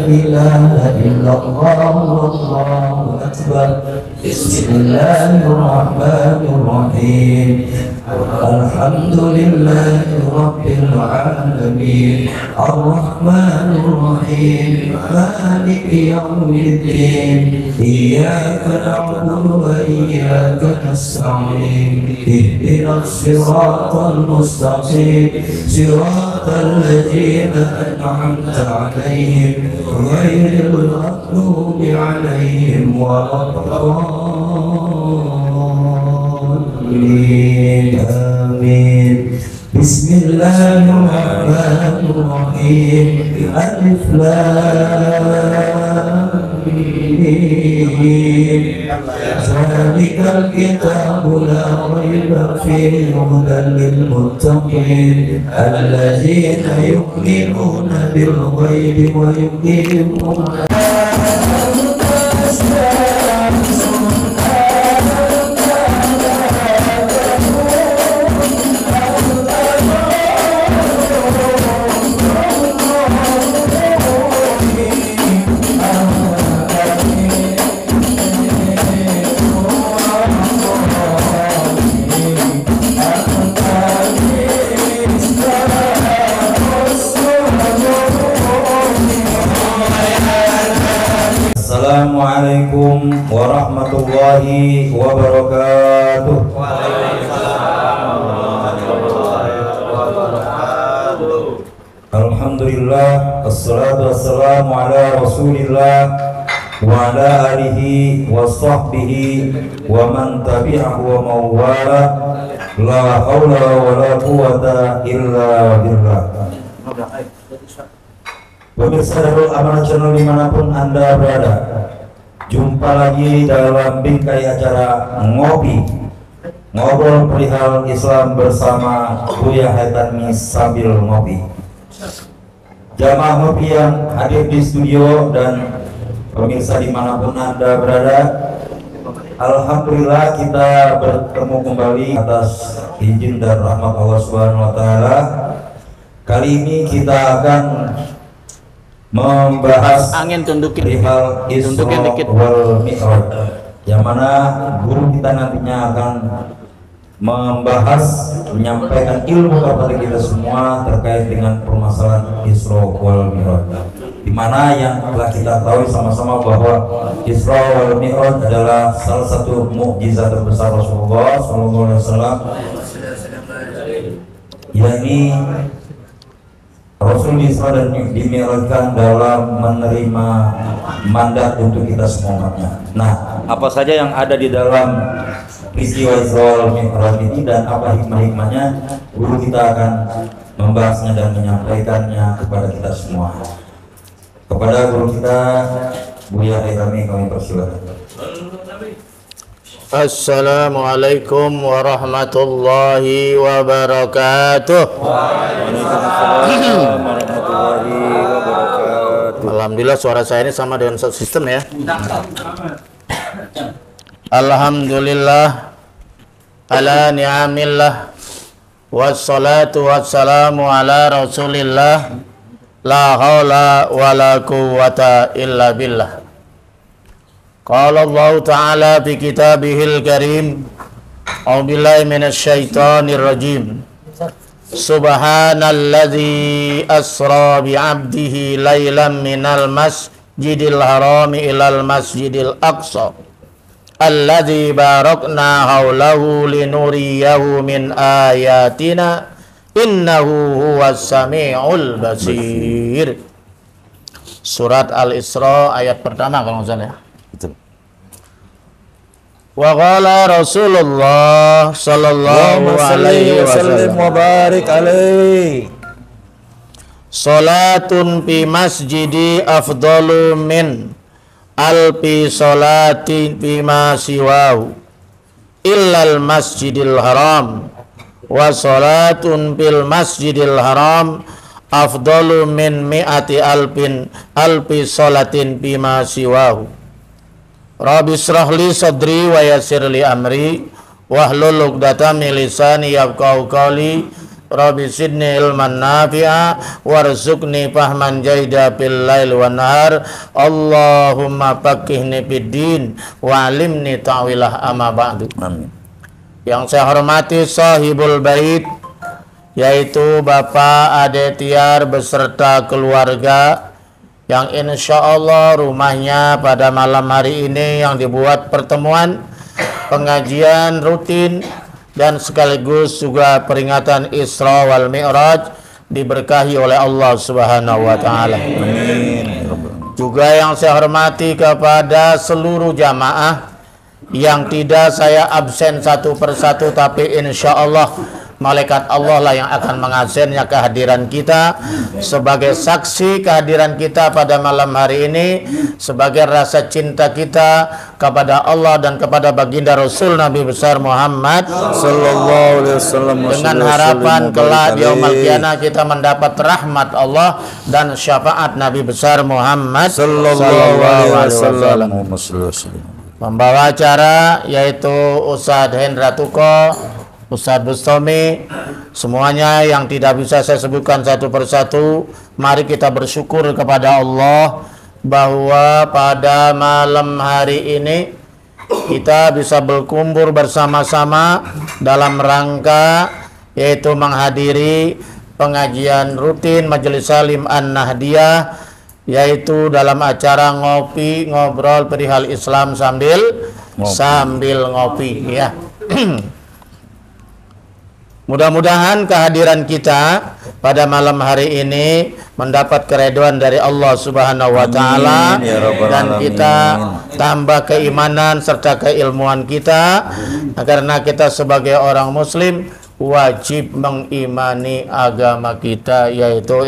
ilaha illallah wallahu akbar. Bismillahirrahmanirrahim. Alhamdulillahi rabbil alamin. Ar-Rahmanir Rahim. Maliki yaumiddin. Iyyaka na'budu wa iyyaka nasta'in. Ihdinas siratal mustaqim. Siratal ladzina an'amta 'alaihim ghairil maghdubi 'alaihim waladdallin. Amin. Bismillahirrahmanirrahim. Alif Lam Mim. Zalikal kitabu la raiba fihi hudan lil muttaqin allazina yu'minuna bil ghaibi wa yuqimuna Assalamualaikum warahmatullahi wabarakatuh. Alhamdulillah, assalatu wassalamu ala rasulillah wa ala alihi wa sahbihi wa man tabi'ahu wa mawala. La hawla wa la quwata illa billah. Pemirsa Darul Amanah Channel dimanapun Anda berada, jumpa lagi dalam bingkai acara ngobrol perihal Islam bersama Buya Haitami sambil ngopi. Jamaah ngopi yang hadir di studio dan pemirsa dimanapun Anda berada, alhamdulillah kita bertemu kembali atas izin dan rahmat Allah Subhanahu wa taala. Kali ini kita akan membahas perihal Isra wal Mi'raj, yang mana guru kita nantinya akan menyampaikan ilmu kepada kita semua terkait dengan permasalahan Isra wal Mi'raj, di mana yang telah kita tahu sama-sama bahwa Isra wal Mi'raj adalah salah satu mukjizat terbesar Rasulullah SAW, yakni Rasul Isra dan dimi'rajkan dalam menerima mandat untuk kita semuanya. Nah, apa saja yang ada di dalam peristiwa Isra wal Mi'raj ini dan apa hikmah-hikmahnya, guru kita akan membahasnya dan menyampaikannya kepada kita semua. Kepada guru kita Buya Haitami kami persilakan. Assalamualaikum warahmatullahi wabarakatuh. Waalaikumsalam warahmatullahi wabarakatuh. Alhamdulillah suara saya ini sama dengan sound system ya. Alhamdulillah ala ni'amillah wassalatu wassalamu ala rasulillah la haula wa la quwwata illa billah. Qala Allah Ta'ala fi kitabihil karim, a'udzu billahi minasy syaithanir rajim. Subhanalladzi asra bi 'abdihi lailan minal masjidil harami ilal masjidil aqsa alladzi barakna haulahu linuriyahu min ayatina innahu huwas samiul basir. Surat Al-Isra ayat pertama kalau nggak salah ya. Wa qala Rasulullah sallallahu alaihi wasallam wa barik alaihi salatun fi masjidi afdalu min alfi salatin fi ma siwahu illal masjidil haram wa salatun fil masjidil haram afdalu min mi'ati alfi salatin fi ma siwahu. Rabbi shrah li sadri wa yassir li amri wahlul 'uqdatam min lisani yafqahu qawli. Rabbi zidni ilman nafi'a warzuqni fahman jaida bil lail wan nahar. Allahumma faqihni fid din wa 'allimni ta'wilah amma ba'du. Amin. Yang saya hormati sahibul bait, yaitu Bapak Ade Tiar beserta keluarga, yang insya Allah rumahnya pada malam hari ini yang dibuat pertemuan pengajian rutin dan sekaligus juga peringatan Isra wal Mi'raj diberkahi oleh Allah Subhanahu wa taala. Juga yang saya hormati kepada seluruh jamaah yang tidak saya absen satu persatu, tapi insya Allah malaikat Allah lah yang akan mengasennya kehadiran kita sebagai saksi kehadiran kita pada malam hari ini, sebagai rasa cinta kita kepada Allah dan kepada baginda Rasul Nabi besar Muhammad sallallahu alaihi wasallam, dengan harapan kelak di yaumul qiyamah kita mendapat rahmat Allah dan syafaat Nabi besar Muhammad sallallahu alaihi wasallam. Membawa acara yaitu Ustadz Hendra Tuko, Ustadz Bustami, semuanya yang tidak bisa saya sebutkan satu persatu. Mari kita bersyukur kepada Allah bahwa pada malam hari ini kita bisa berkumpul bersama-sama dalam rangka yaitu menghadiri pengajian rutin Majelis Salim An-Nahdiyah, yaitu dalam acara ngopi ngobrol perihal Islam sambil ngopi ya. Mudah-mudahan kehadiran kita pada malam hari ini mendapat keridhaan dari Allah Subhanahu wa taala, dan kita tambah keimanan serta keilmuan kita, karena kita sebagai orang muslim wajib mengimani agama kita yaitu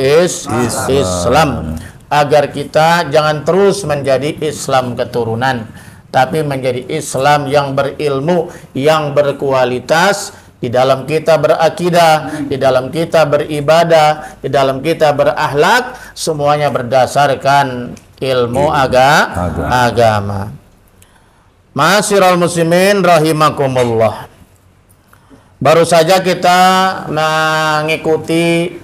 Islam, agar kita jangan terus menjadi Islam keturunan, tapi menjadi Islam yang berilmu, yang berkualitas, di dalam kita berakidah, di dalam kita beribadah, di dalam kita berakhlak, semuanya berdasarkan ilmu agama. Ma'asyiral muslimin rahimakumullah. Baru saja kita mengikuti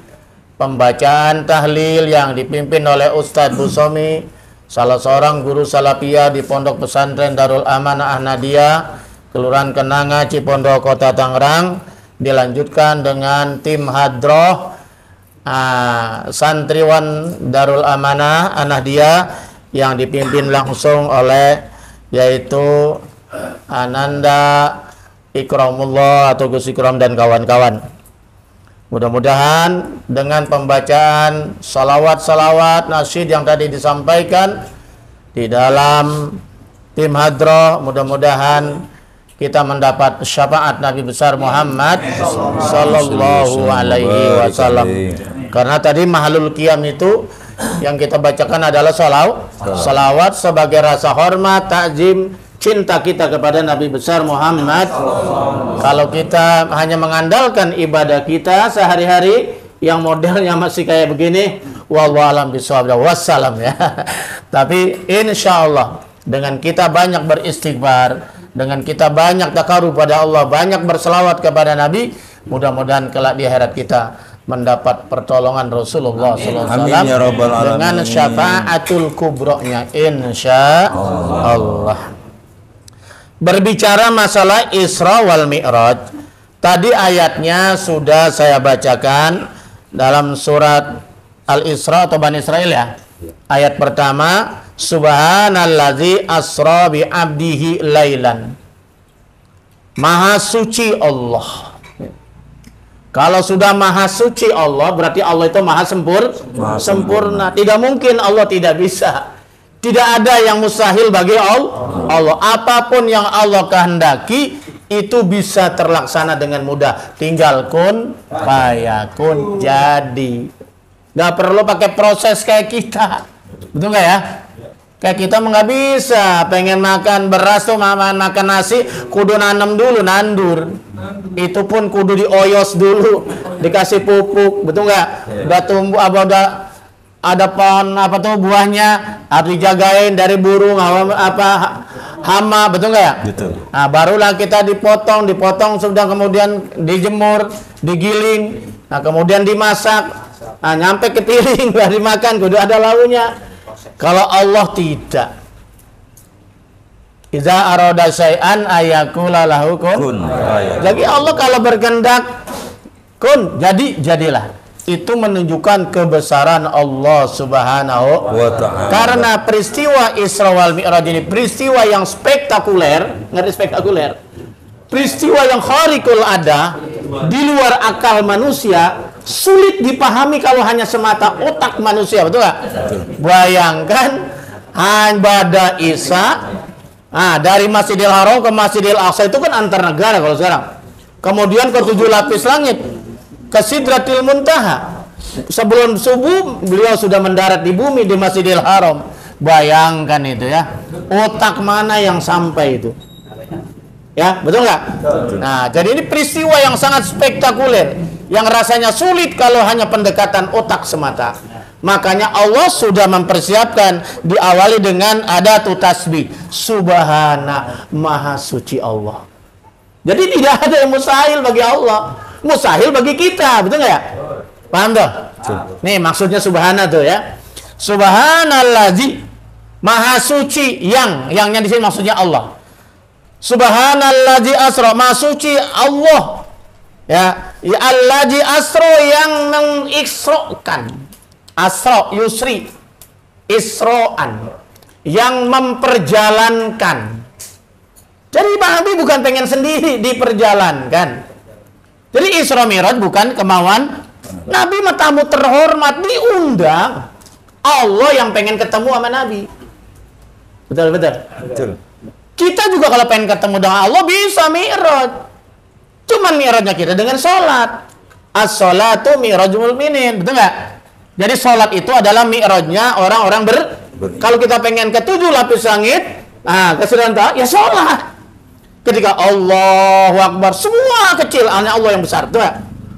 pembacaan tahlil yang dipimpin oleh Ustadz Busomi, salah seorang guru salafiyah di Pondok Pesantren Darul Amanah Ahmadiyah, Kelurahan Kenanga, Cipondoh, Kota Tangerang, dilanjutkan dengan tim hadroh santriwan Darul Amanah Ahmadiyah yang dipimpin langsung oleh yaitu Ananda Ikramullah atau Gus Ikram dan kawan-kawan. Mudah-mudahan dengan pembacaan salawat nasyid yang tadi disampaikan di dalam tim hadroh, mudah-mudahan kita mendapat syafaat Nabi besar Muhammad sallallahu alaihi wasallam. Karena tadi mahalul qiyam itu yang kita bacakan adalah salawat sebagai rasa hormat, takzim, cinta kita kepada Nabi besar Muhammad. Kalau kita hanya mengandalkan ibadah kita sehari-hari yang modelnya masih kayak begini, wallahu alam bishawab, wassalam ya. Tapi insya Allah dengan kita banyak beristighfar, dengan kita banyak takarub pada Allah, banyak berselawat kepada Nabi, mudah-mudahan kelak di akhirat kita mendapat pertolongan Rasulullah SAW dengan syafaatul kubro'nya insya Allah. Berbicara masalah Isra wal Mi'raj, tadi ayatnya sudah saya bacakan dalam surat Al-Isra atau Bani Israil ya. Ayat pertama, Subhanallazi asra bi abdihi lailan. Maha suci Allah. Kalau sudah maha suci Allah, berarti Allah itu maha sempurna. Tidak mungkin Allah tidak bisa. Tidak ada yang mustahil bagi Allah. Apapun yang Allah kehendaki itu bisa terlaksana dengan mudah. Tinggal kun fayakun, jadi. Gak perlu pakai proses kayak kita. Betul nggak ya? Kayak kita nggak bisa, pengen makan beras tuh makan nasi, kudu nanem dulu, nandur. Itu pun kudu dioyos dulu, dikasih pupuk, betul nggak? Udah tumbuh udah ada pohon apa tuh buahnya, harus dijagain dari burung hama, betul nggak ya? Betul. Nah, barulah kita dipotong sudah kemudian dijemur, digiling, nah kemudian dimasak, nah nyampe ke piring baru dimakan, kudu ada launya. Kalau Allah tidak. Iza arada syai'an ayakula lahu kun. Jadi Allah kalau berkehendak kun, jadilah. Itu menunjukkan kebesaran Allah Subhanahu wa ta'ala. Karena peristiwa Isra wal Mi'raj ini peristiwa yang spektakuler, ngerti spektakuler? Peristiwa yang khariqul ada, di luar akal manusia, sulit dipahami kalau hanya semata otak manusia, betul nggak? Bayangkan ibadah Isra, dari Masjidil Haram ke Masjidil Aqsa itu kan antar negara kalau sekarang. Kemudian ke 7 lapis langit, ke Sidratil Muntaha. Sebelum subuh beliau sudah mendarat di bumi di Masjidil Haram. Bayangkan itu ya, otak mana yang sampai itu? Ya, betul nggak? Nah, jadi ini peristiwa yang sangat spektakuler, yang rasanya sulit kalau hanya pendekatan otak semata. Makanya Allah sudah mempersiapkan, diawali dengan adatu tasbih. Subhana, maha suci Allah. Jadi tidak ada yang mustahil bagi Allah, mustahil bagi kita, betul nggak ya? Paham tuh? Nih maksudnya subhana tuh ya. Subhanallazi, maha suci yangnya di sini maksudnya Allah. Subhanallazi asra, maha suci Allah. Ya allazi asra, yang mengisrokan. Asra yusri, isro'an, yang memperjalankan. Jadi Nabi bukan pengen sendiri diperjalankan. Jadi Isra Mi'raj bukan kemauan Nabi, tamu terhormat diundang. Allah yang pengen ketemu sama Nabi. Betul. Kita juga kalau pengen ketemu dengan Allah bisa Mi'raj. Cuman Mi'rajnya kita dengan sholat. As-sholatu mi'rajul mu'minin, betul nggak? Jadi sholat itu adalah mi'rajnya orang-orang kalau kita pengen ke 7 lapis langit, ke Sidrata, ya sholat. Ketika Allahu Akbar, semua kecil, hanya Allah yang besar. Tuh,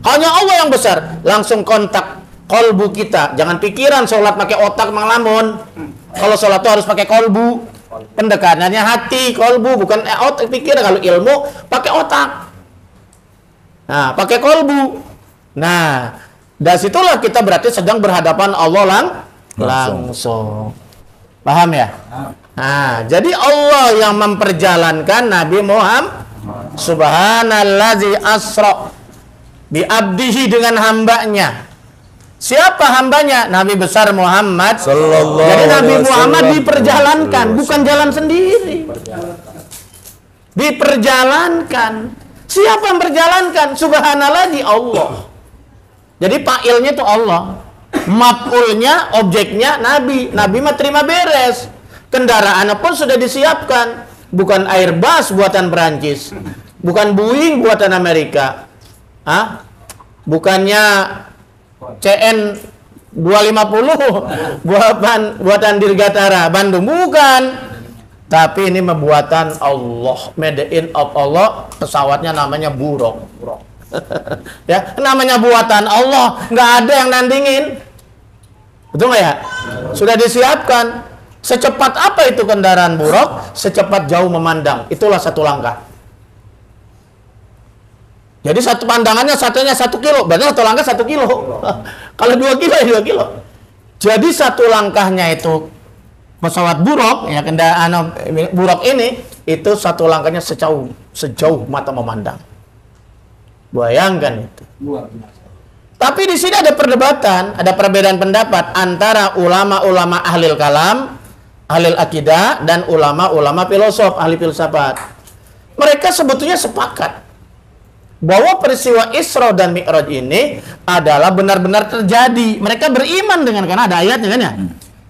hanya Allah yang besar. Langsung kontak kolbu kita. Jangan pikiran sholat pakai otak mengelamun. Kalau sholat itu harus pakai kolbu. Pendekatannya hati, kolbu, bukan otak. Pikiran. Kalau ilmu pakai otak. Nah, pakai kolbu. Nah, dari situlah kita berarti sedang berhadapan Allah langsung. Paham ya? Nah, jadi Allah yang memperjalankan Nabi Muhammad. Subhanallazi asra bi abdihi, dengan hambanya. Siapa hambanya? Nabi besar Muhammad sallallahu. Jadi Nabi Muhammad diperjalankan, bukan jalan sendiri. Diperjalankan. Siapa yang berjalankan? Subhanallazi, Allah. Jadi fa'ilnya itu Allah, maf'ulnya, objeknya Nabi. Nabi mah terima beres. Kendaraan pun sudah disiapkan. Bukan Airbus buatan Perancis, bukan Boeing buatan Amerika, bukannya CN 250 buatan Dirgantara Bandung, bukan. Tapi ini buatan Allah, made in of Allah. Pesawatnya namanya Buruk. Ya, namanya buatan Allah, nggak ada yang nandingin, betul nggak ya? Sudah disiapkan. Secepat apa itu kendaraan Buruk? Secepat jauh memandang. Itulah satu langkah. Jadi satu pandangannya satunya 1 kilo, berarti satu langkah 1 kilo. Kalau 2 kilo ya 2 kilo. Jadi satu langkahnya itu pesawat Buruk, ya kendaraan Buruk ini, itu satu langkahnya sejauh mata memandang. Bayangkan itu. Tapi di sini ada perdebatan, ada perbedaan pendapat antara ulama-ulama ahlil kalam, ahlil akidah, dan ulama-ulama filosof, ahli filsafat. Mereka sebetulnya sepakat bahwa peristiwa Isra dan Mi'raj ini adalah benar-benar terjadi. Mereka beriman dengan, karena ada ayatnya kan ya.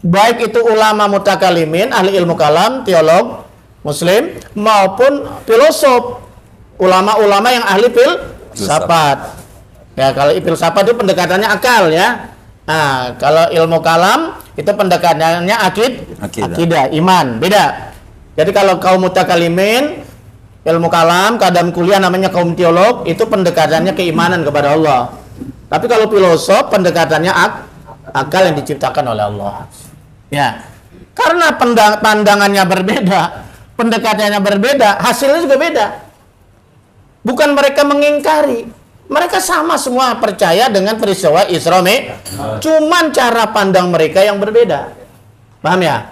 Baik itu ulama mutakalimin, ahli ilmu kalam, teolog, muslim, maupun filosof, ulama-ulama yang ahli filsafat. Ya, kalau filsafat itu pendekatannya akal ya. Nah, kalau ilmu kalam itu pendekatannya akidah, iman, beda. Jadi kalau kaum mutakalimin, ilmu kalam, kadang kuliah namanya kaum teolog, itu pendekatannya keimanan kepada Allah. Tapi kalau filosof, pendekatannya akal yang diciptakan oleh Allah. Ya. Karena pandangannya berbeda, pendekatannya berbeda, hasilnya juga beda. Bukan mereka mengingkari, mereka sama semua percaya dengan peristiwa Isra Mi'raj. Cuman cara pandang mereka yang berbeda. Paham ya?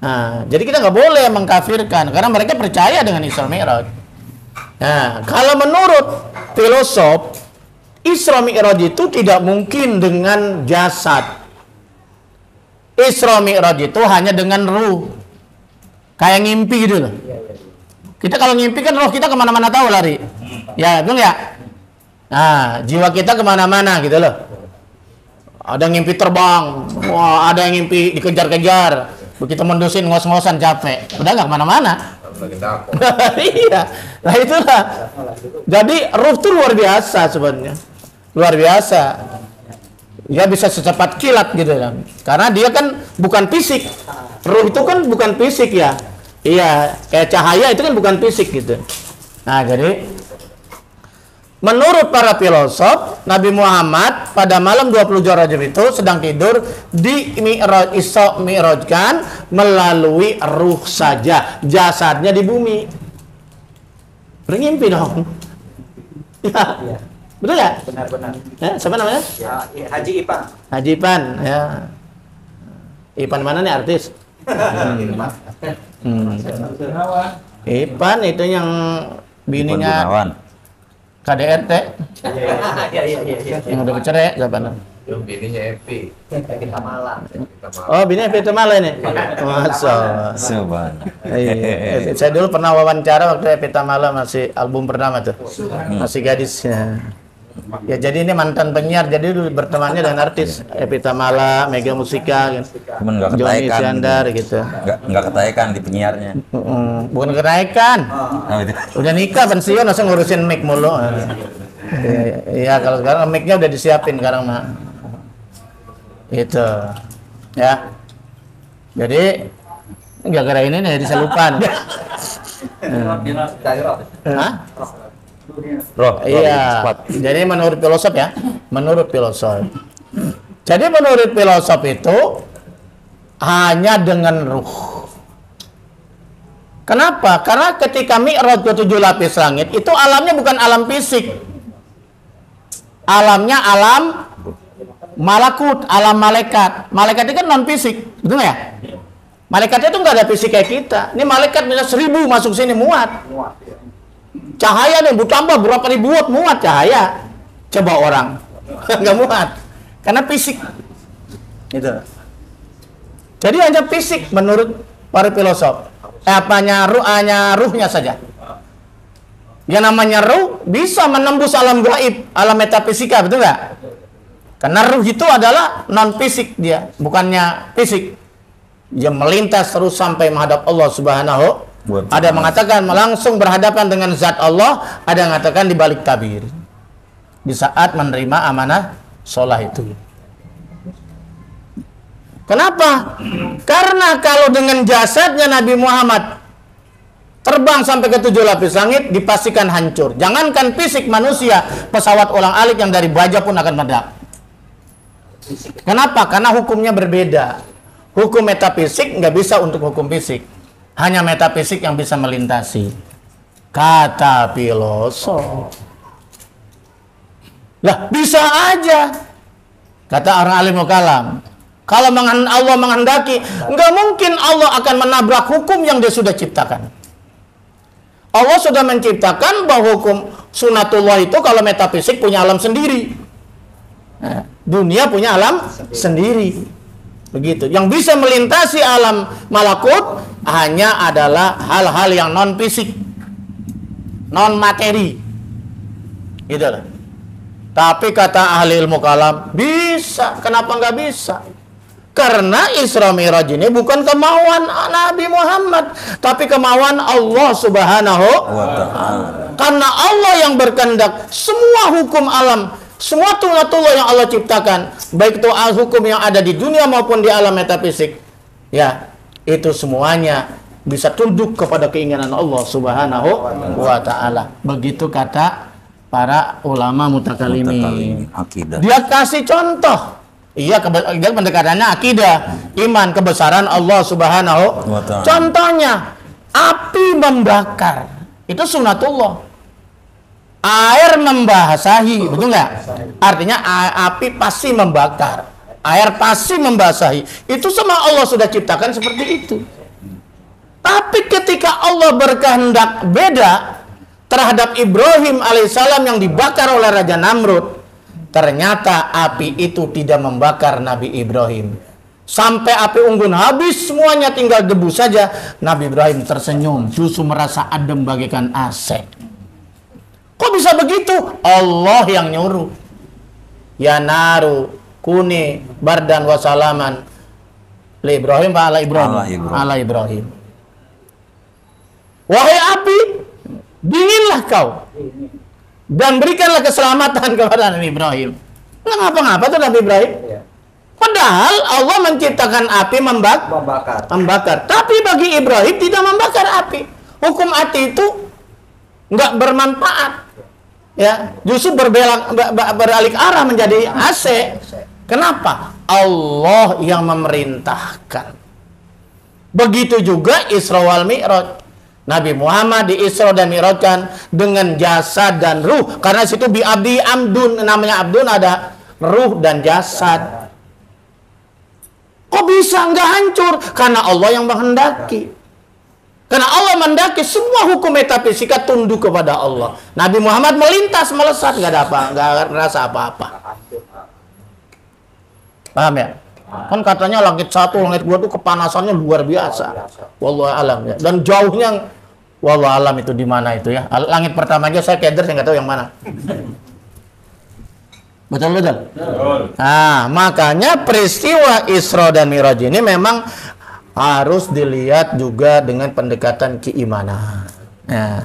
Nah, jadi kita nggak boleh mengkafirkan karena mereka percaya dengan Isra Mi'raj. Nah, kalau menurut filosof, Isra Mi'raj itu tidak mungkin dengan jasad. Isra Mi'raj itu hanya dengan ruh. Kayak ngimpi gitu loh. Kita kalau ngimpi kan roh kita kemana-mana tahu lari. Ya, betul ya? Nah, jiwa kita kemana-mana gitu loh. Ada yang ngimpi terbang, wah, ada yang ngimpi dikejar-kejar. Begitu mendusin ngos-ngosan capek, udah nggak kemana-mana. Iya, nah itulah. Jadi ruh itu luar biasa sebenarnya, luar biasa. Dia bisa secepat kilat gitu kan, karena dia kan bukan fisik. Ruh itu kan bukan fisik ya. Iya, kayak cahaya itu kan bukan fisik gitu. Nah, jadi menurut para filosof, Nabi Muhammad pada malam 20 Rajab itu sedang tidur, di Mi'raj, Isra Mi'rajkan melalui ruh saja, jasadnya di bumi. Berngimpi dong. Ya. Betul ya? Benar-benar. Ya, siapa namanya? Ya, Haji Ipan. Haji Ipan, ya. Ipan mana nih artis? Ipan itu yang bininya KDRT. Iya. Yang udah bercerai, siapa namanya? Bininya Epi. Kita malam. Oh, bini Epi Tamala ini. Masa. Iya. Saya dulu pernah wawancara waktu Epi Tamala masih album pertama tuh. Masih gadis ya. Ya, jadi ini mantan penyiar, jadi dulu bertemannya dengan artis Epi Tamala, Mega Musika, Cuman nggak Joni ketaikan Iskandar gitu. Nggak ketaikan di penyiarnya. Bukan kenaikan. Udah nikah pensiun langsung ngurusin mic mulu. Iya, kalau sekarang mic-nya udah disiapin sekarang mah. Itu. Ya. Jadi gara-gara ini nih saya lupa. Hah? Roh, Iya. Jadi menurut filosof ya, menurut filosof. Jadi menurut filosof itu hanya dengan ruh. Kenapa? Karena ketika Mi'raj ke 7 lapis langit itu alamnya bukan alam fisik. Alamnya alam malakut, alam malaikat. Malaikat itu kan non fisik, betul ya? Malaikatnya itu nggak ada fisik kayak kita. Ini malaikat bisa 1000 masuk sini muat. Cahaya nih bertambah berapa ribu watt muat cahaya. Coba orang nggak muat karena fisik. Gitu. Jadi hanya fisik menurut para filosof. Hanya ruhnya saja. Yang namanya ruh bisa menembus alam gaib, alam metafisika, betul nggak? Karena ruh itu adalah non fisik dia, bukannya fisik. Dia melintas terus sampai menghadap Allah Subhanahu. Ada yang mengatakan langsung berhadapan dengan zat Allah, ada yang mengatakan di balik tabir di saat menerima amanah sholat itu. Kenapa? Karena kalau dengan jasadnya Nabi Muhammad terbang sampai ke 7 lapis langit dipastikan hancur. Jangankan fisik manusia, pesawat ulang-alik yang dari baja pun akan meledak. Kenapa? Karena hukumnya berbeda. Hukum metafisik nggak bisa untuk hukum fisik. Hanya metafisik yang bisa melintasi. Kata filosof. Lah bisa aja. Kata orang alim kalam. Kalau Allah menghendaki, nggak mungkin Allah akan menabrak hukum yang dia sudah ciptakan. Allah sudah menciptakan bahwa hukum sunatullah itu kalau metafisik punya alam sendiri. Nah, dunia punya alam sendiri. Begitu. Yang bisa melintasi alam malakut hanya adalah hal-hal yang non fisik, non materi. Gitu loh. Tapi kata ahli ilmu kalam bisa. Kenapa nggak bisa? Karena Isra Mi'raj ini bukan kemauan Nabi Muhammad, tapi kemauan Allah Subhanahu wa Ta'ala. Karena Allah yang berkehendak semua hukum alam, semua sunatullah yang Allah ciptakan, baik itu hukum yang ada di dunia maupun di alam metafisik, ya itu semuanya bisa tunduk kepada keinginan Allah Subhanahu wa Ta'ala. Begitu kata para ulama mutakalimin. Dia kasih contoh. Iya, pendekatannya akidah, iman, kebesaran Allah Subhanahu wa Ta'ala. Contohnya Api membakar. Itu sunnatullah. Air membasahi, betul nggak? Artinya api pasti membakar, air pasti membasahi. Itu semua Allah sudah ciptakan seperti itu. Tapi ketika Allah berkehendak beda terhadap Ibrahim alaihissalam yang dibakar oleh Raja Namrud, ternyata api itu tidak membakar Nabi Ibrahim. Sampai api unggun habis semuanya, tinggal debu saja. Nabi Ibrahim tersenyum, justru merasa adem bagaikan AC. Kok bisa begitu? Allah yang nyuruh. Ya naru kuni bardan wa salaman li Ibrahim wa ala Ibrahim. Ala Ibrahim. Wahai api, dinginlah kau dan berikanlah keselamatan kepada Nabi Ibrahim. Nggak ngapa-ngapa tuh Nabi Ibrahim. Padahal Allah menciptakan api membakar. Tapi bagi Ibrahim tidak membakar api. Hukum api itu nggak bermanfaat. Ya, justru beralih arah menjadi AC. Kenapa? Allah yang memerintahkan. Begitu juga Isra wal Mi'raj. Nabi Muhammad di Isra dan Mi'rajkan dengan jasad dan ruh. Karena situ bi abdi amdun, namanya abdun ada ruh dan jasad. Kok bisa nggak hancur? Karena Allah yang menghendaki. Karena Allah mendaki semua hukum metafisika tunduk kepada Allah. Nabi Muhammad melintas, melesat, nggak ada apa, nggak ngerasa apa-apa. Paham ya? Kan katanya langit 1, langit 2 itu kepanasannya luar biasa. Wallahu alam ya. Dan jauhnya, wallahu alam itu di mana itu ya? Langit pertama aja saya keder, saya nggak tahu yang mana. Betul. Nah, makanya peristiwa Isra dan Mi'raj ini memang harus dilihat juga dengan pendekatan keimanan. Nah,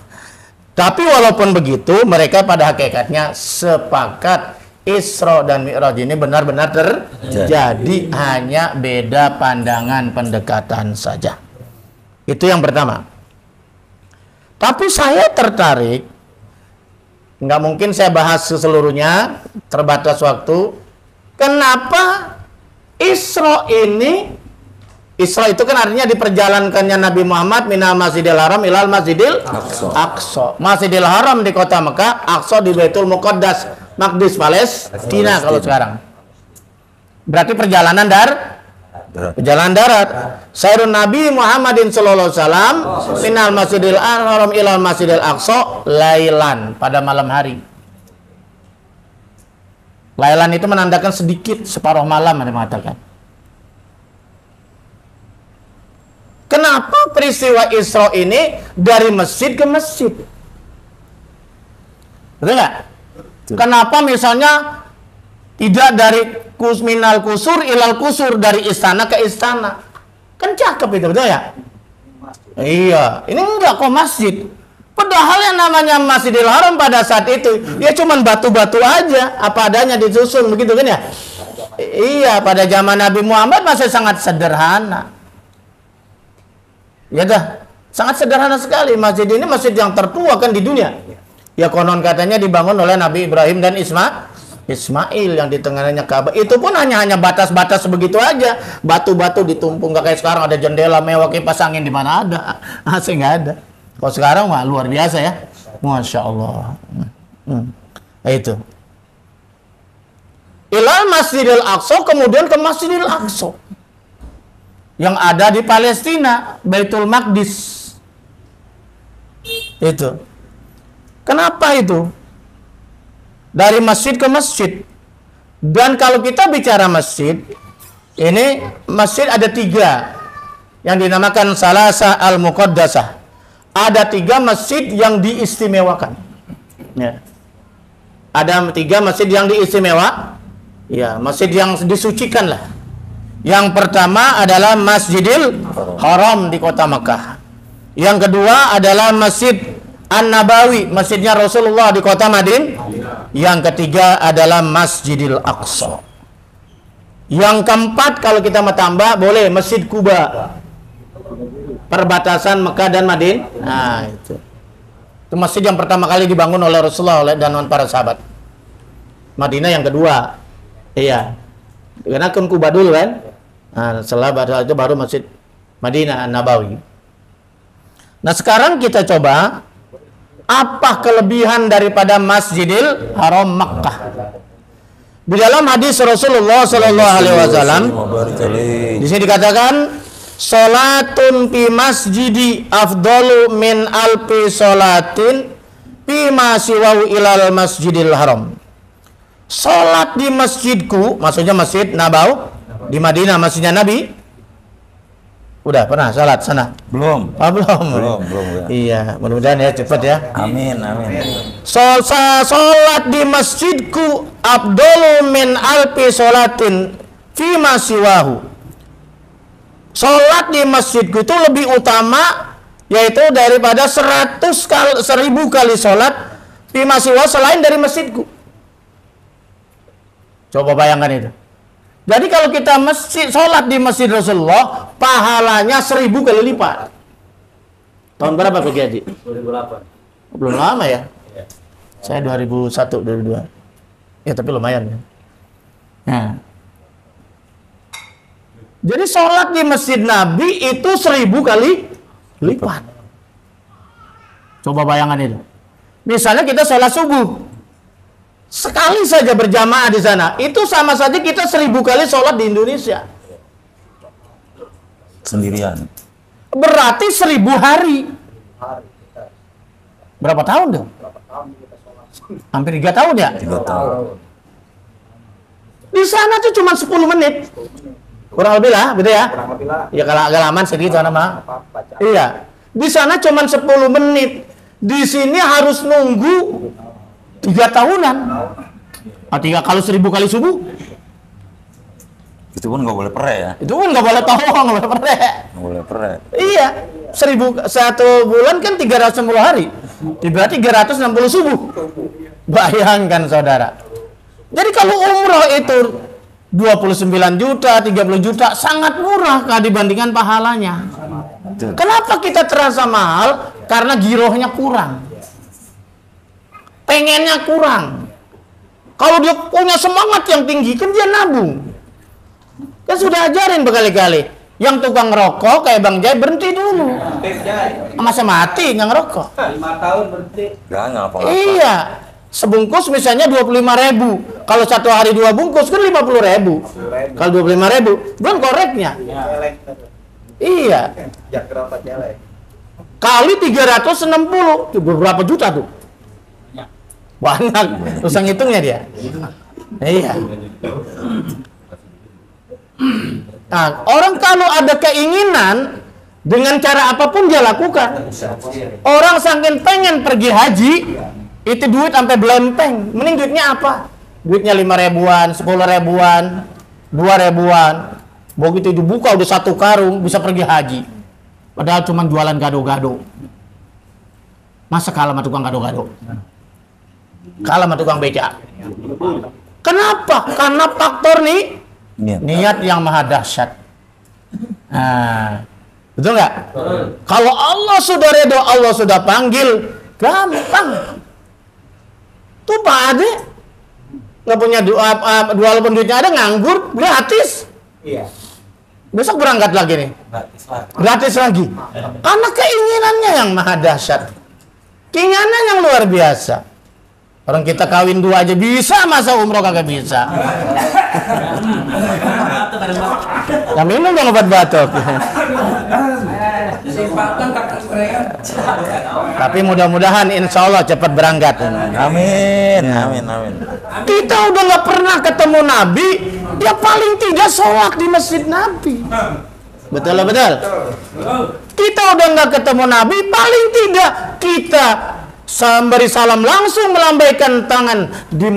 tapi walaupun begitu, mereka pada hakikatnya sepakat Isra dan Mi'raj ini benar-benar terjadi, hanya beda pandangan pendekatan saja. Itu yang pertama. Tapi saya tertarik, nggak mungkin saya bahas seluruhnya, terbatas waktu. Kenapa Isra ini? Isra itu kan artinya diperjalankannya Nabi Muhammad minal Masjidil Haram ilal Masjidil Aqsa. Masjidil Haram di kota Mekah, Aqsa di Baitul Muqaddas, Maqdis Palestina kalau sekarang. Berarti perjalanan darat. Sayyidun Nabi Muhammadin sallallahu alaihi wasallam minal Masjidil Haram ilal Masjidil Aqsa lailan, pada malam hari. Lailan itu menandakan sedikit, separuh malam ada mengatakan. Kenapa peristiwa Isra ini dari masjid ke masjid? Betul nggak? Kenapa misalnya tidak dari minal kusur ilal kusur, dari istana ke istana? Kan cakep itu, betul ya? Iya, ini enggak kok masjid. Padahal yang namanya Masjidil Haram pada saat itu ya cuman batu-batu aja, apa adanya disusun begitu kan ya? Iya, pada zaman Nabi Muhammad masih sangat sederhana. Ya dah, sangat sederhana sekali. Masjid ini masjid yang tertua kan di dunia. Ya konon katanya dibangun oleh Nabi Ibrahim dan Ismail yang di tengahnya Ka'bah. Itu pun hanya batas-batas begitu aja. Batu-batu ditumpuk, nggak kayak sekarang ada jendela mewah, kipas angin di mana ada. AC nggak ada. Kalau sekarang mah luar biasa ya. Masya Allah. Nah, itu. Ilal Masjidil Aqsa, kemudian ke Masjidil Aqsa yang ada di Palestina, Baitul Maqdis. Itu. Kenapa itu? Dari masjid ke masjid. Dan kalau kita bicara masjid, ini masjid ada 3 yang dinamakan Salasa Al-Muqaddasah. Ada 3 masjid yang diistimewakan. Ya. Ada 3 masjid yang diistimewa. Ya, masjid yang disucikan lah. Yang pertama adalah Masjidil Haram di kota Mekah. Yang kedua adalah Masjid An-Nabawi, masjidnya Rasulullah di kota Madinah. Yang ketiga adalah Masjidil Aqsa. Yang keempat kalau kita mau tambah boleh Masjid Kuba, perbatasan Mekah dan Madinah. Nah, itu masjid yang pertama kali dibangun oleh Rasulullah dan para sahabat. Madinah yang kedua. Iya. Karena kan Kuba dulu kan. Nah, setelah itu baru Masjid Madinah An-Nabawi. Nah sekarang kita coba apa kelebihan daripada Masjidil Haram Makkah. Di dalam hadis Rasulullah Sallallahu Alaihi Wasallam di sini dikatakan, "Salatun fi masjidi afdalu min alfi salatin fi ma siwahu ilal Masjidil Haram." Salat di masjidku, maksudnya Masjid Nabawi di Madinah, masjidnya Nabi. Udah pernah salat sana? Belum. Oh, belum. Belum. Iya, mudah-mudahan ya cepat ya. Amin. Salat di masjidku afdalu min alfi salatin fi ma siwahu. Salat di masjidku itu lebih utama, yaitu daripada 1000 kali salat fi ma siwahu selain dari masjidku. Coba bayangkan itu. Jadi kalau kita sholat di masjid Rasulullah, pahalanya 1000 kali lipat. Tahun berapa Pak Haji? 2008. Belum lama ya? Saya 2001, 2002. Ya tapi lumayan ya. Nah. Jadi sholat di masjid Nabi itu 1000 kali lipat. Coba bayangkan itu. Misalnya kita sholat subuh. Sekali saja berjamaah di sana, itu sama saja kita 1000 kali sholat di Indonesia. Sendirian. Berarti 1000 hari. Berapa tahun dong? Hampir 3 tahun ya? 3 tahun. Di sana tuh cuma 10 menit. Kurang lebih lah, gitu ya? Ya kalau agak lama sedikit sana mah. Iya. Di sana cuma 10 menit. Di sini harus nunggu 3 tahunan. Kalau 1000 kali subuh, Itu pun nggak boleh pere ya? itu pun nggak boleh tolong, nggak boleh pere. Nggak boleh pere. Iya, 1 bulan kan 360 hari. Berarti 360 subuh. Bayangkan saudara. Jadi kalau umroh itu 29 juta, 30 juta, sangat murah dibandingkan pahalanya. Kenapa kita terasa mahal? Karena girohnya kurang. Pengennya kurang. Kalau dia punya semangat yang tinggi, kan dia nabung. Kan sudah ajarin berkali-kali. Yang tukang rokok kayak Bang Jai berhenti dulu. Masa mati nggak ngerokok? 5 tahun berhenti. Gak ngapa-ngapa. Iya. Sebungkus misalnya 25.000. Kalau 1 hari 2 bungkus kan 50.000. Kalau 25.000, belum koreknya. Iya. Jak berapa jelek? Kali 360, itu berapa juta tuh? Banyak. Susah ngitungnya dia. Iya. Nah, orang kalau ada keinginan, dengan cara apapun dia lakukan. Orang saking pengen pergi haji, itu duit sampai belempeng. Mending duitnya apa? Duitnya 5 ribuan, 10 ribuan, 2 ribuan. Begitu dibuka udah 1 karung, bisa pergi haji. Padahal cuma jualan gado-gado. Masa kalah sama tukang gado-gado? Kalah sama tukang beca. Kenapa? Karena faktor nih niat yang maha dahsyat. Nah, betul nggak? Kalau Allah sudah ridho, Allah sudah panggil, gampang. Tuh Pak Ade nggak punya walaupun duitnya ada, nganggur, gratis. Iya. Besok berangkat lagi nih, gratis lagi. Karena keinginannya yang maha dahsyat, keinginan yang luar biasa. Orang kita kawin 2 aja bisa, masa umroh kagak bisa? Ya minum dong obat batuk. Tapi mudah-mudahan insya Allah cepat berangkat. Amin. Kita udah nggak pernah ketemu Nabi, dia paling tidak sholat di masjid Nabi. Betul. Kita udah nggak ketemu Nabi, paling tidak kita memberi salam langsung, melambaikan tangan di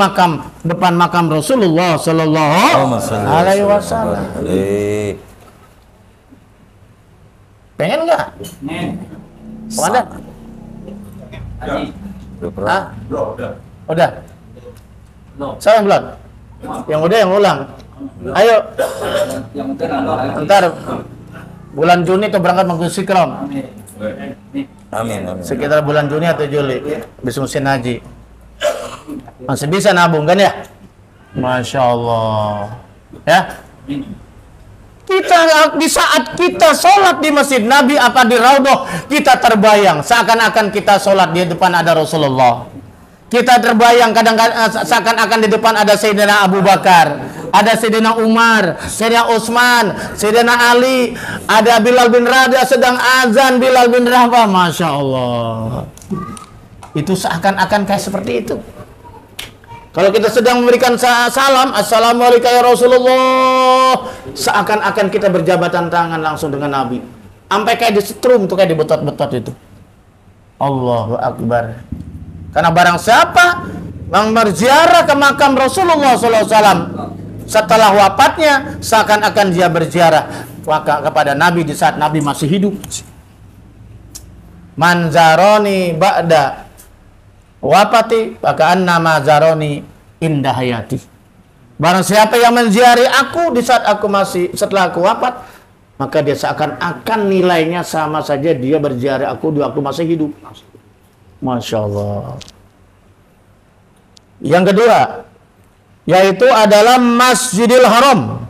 depan makam Rasulullah Sallallahu Alaihi Wasallam. Pengen nggak? Oh, ada? Udah. Udah. Saya yang belum. Yang udah yang ulang. Ayo. Ntar bulan Juni tuh berangkat mengikuti Sikrom. Amin. Sekitar bulan Juni atau Juli, habis musim haji. Masih bisa nabung kan ya? Masya Allah. Ya. Kita di saat kita sholat di Masjid Nabi apa di Raudhah, kita terbayang seakan-akan kita sholat di depan ada Rasulullah. Kita terbayang kadang-kadang seakan-akan di depan ada Sayyidina Abu Bakar, ada Sayyidina Umar, Sayyidina Utsman, Sayyidina Ali, ada Bilal bin Rabah sedang azan, Bilal bin Rabah, Masya Allah. Itu seakan-akan kayak seperti itu. Kalau kita sedang memberikan salam, Assalamualaikum ya Rasulullah, seakan-akan kita berjabatan tangan langsung dengan Nabi. Sampai kayak disetrum tuh, kayak dibetot-betot itu. Allahu Akbar. Karena barang siapa yang berziarah ke makam Rasulullah SAW setelah wafatnya, seakan-akan dia berziarah kepada Nabi di saat Nabi masih hidup. Manzaroni ba'da wafati bahkan nama zaroni indah hayati. Barang siapa yang menziarahi aku di saat aku masih, setelah aku wafat, maka dia seakan-akan nilainya sama saja dia berziarah aku di waktu masih hidup. Masya Allah. Yang kedua yaitu adalah Masjidil Haram.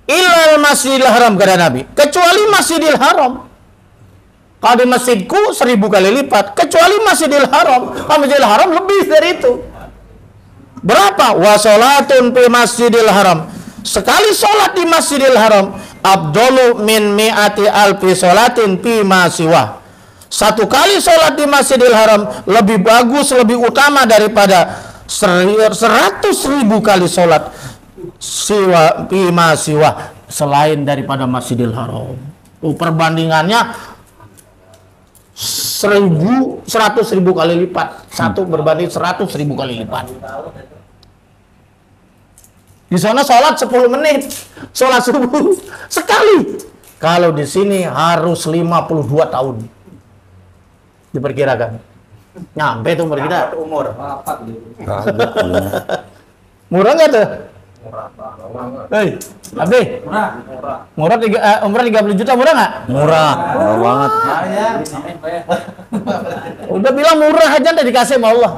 Ilal Masjidil Haram, kata Nabi, kecuali Masjidil Haram. Kalau di masjidku 1000 kali lipat, kecuali Masjidil Haram. Kalau Masjidil Haram lebih dari itu. Berapa? Wa sholatun fi Masjidil Haram. Sekali sholat di Masjidil Haram, afdalu min mi'ati alfi sholatin fi ma siwa. Satu kali sholat di Masjidil Haram lebih bagus, lebih utama daripada 100.000 kali sholat siwa fi ma siwa selain daripada Masjidil Haram. Perbandingannya 100.000 kali lipat. Satu berbanding 100.000 kali lipat. Di sana sholat 10 menit, sholat subuh sekali. Kalau di sini harus 52 tahun. Diperkirakan. Nyampe tuh umur kita. Umur. Murah nggak tuh? Hei, Abdi, murah umrah 30 juta, murah nggak? Murah banget. Udah bilang murah aja udah dikasih sama Allah.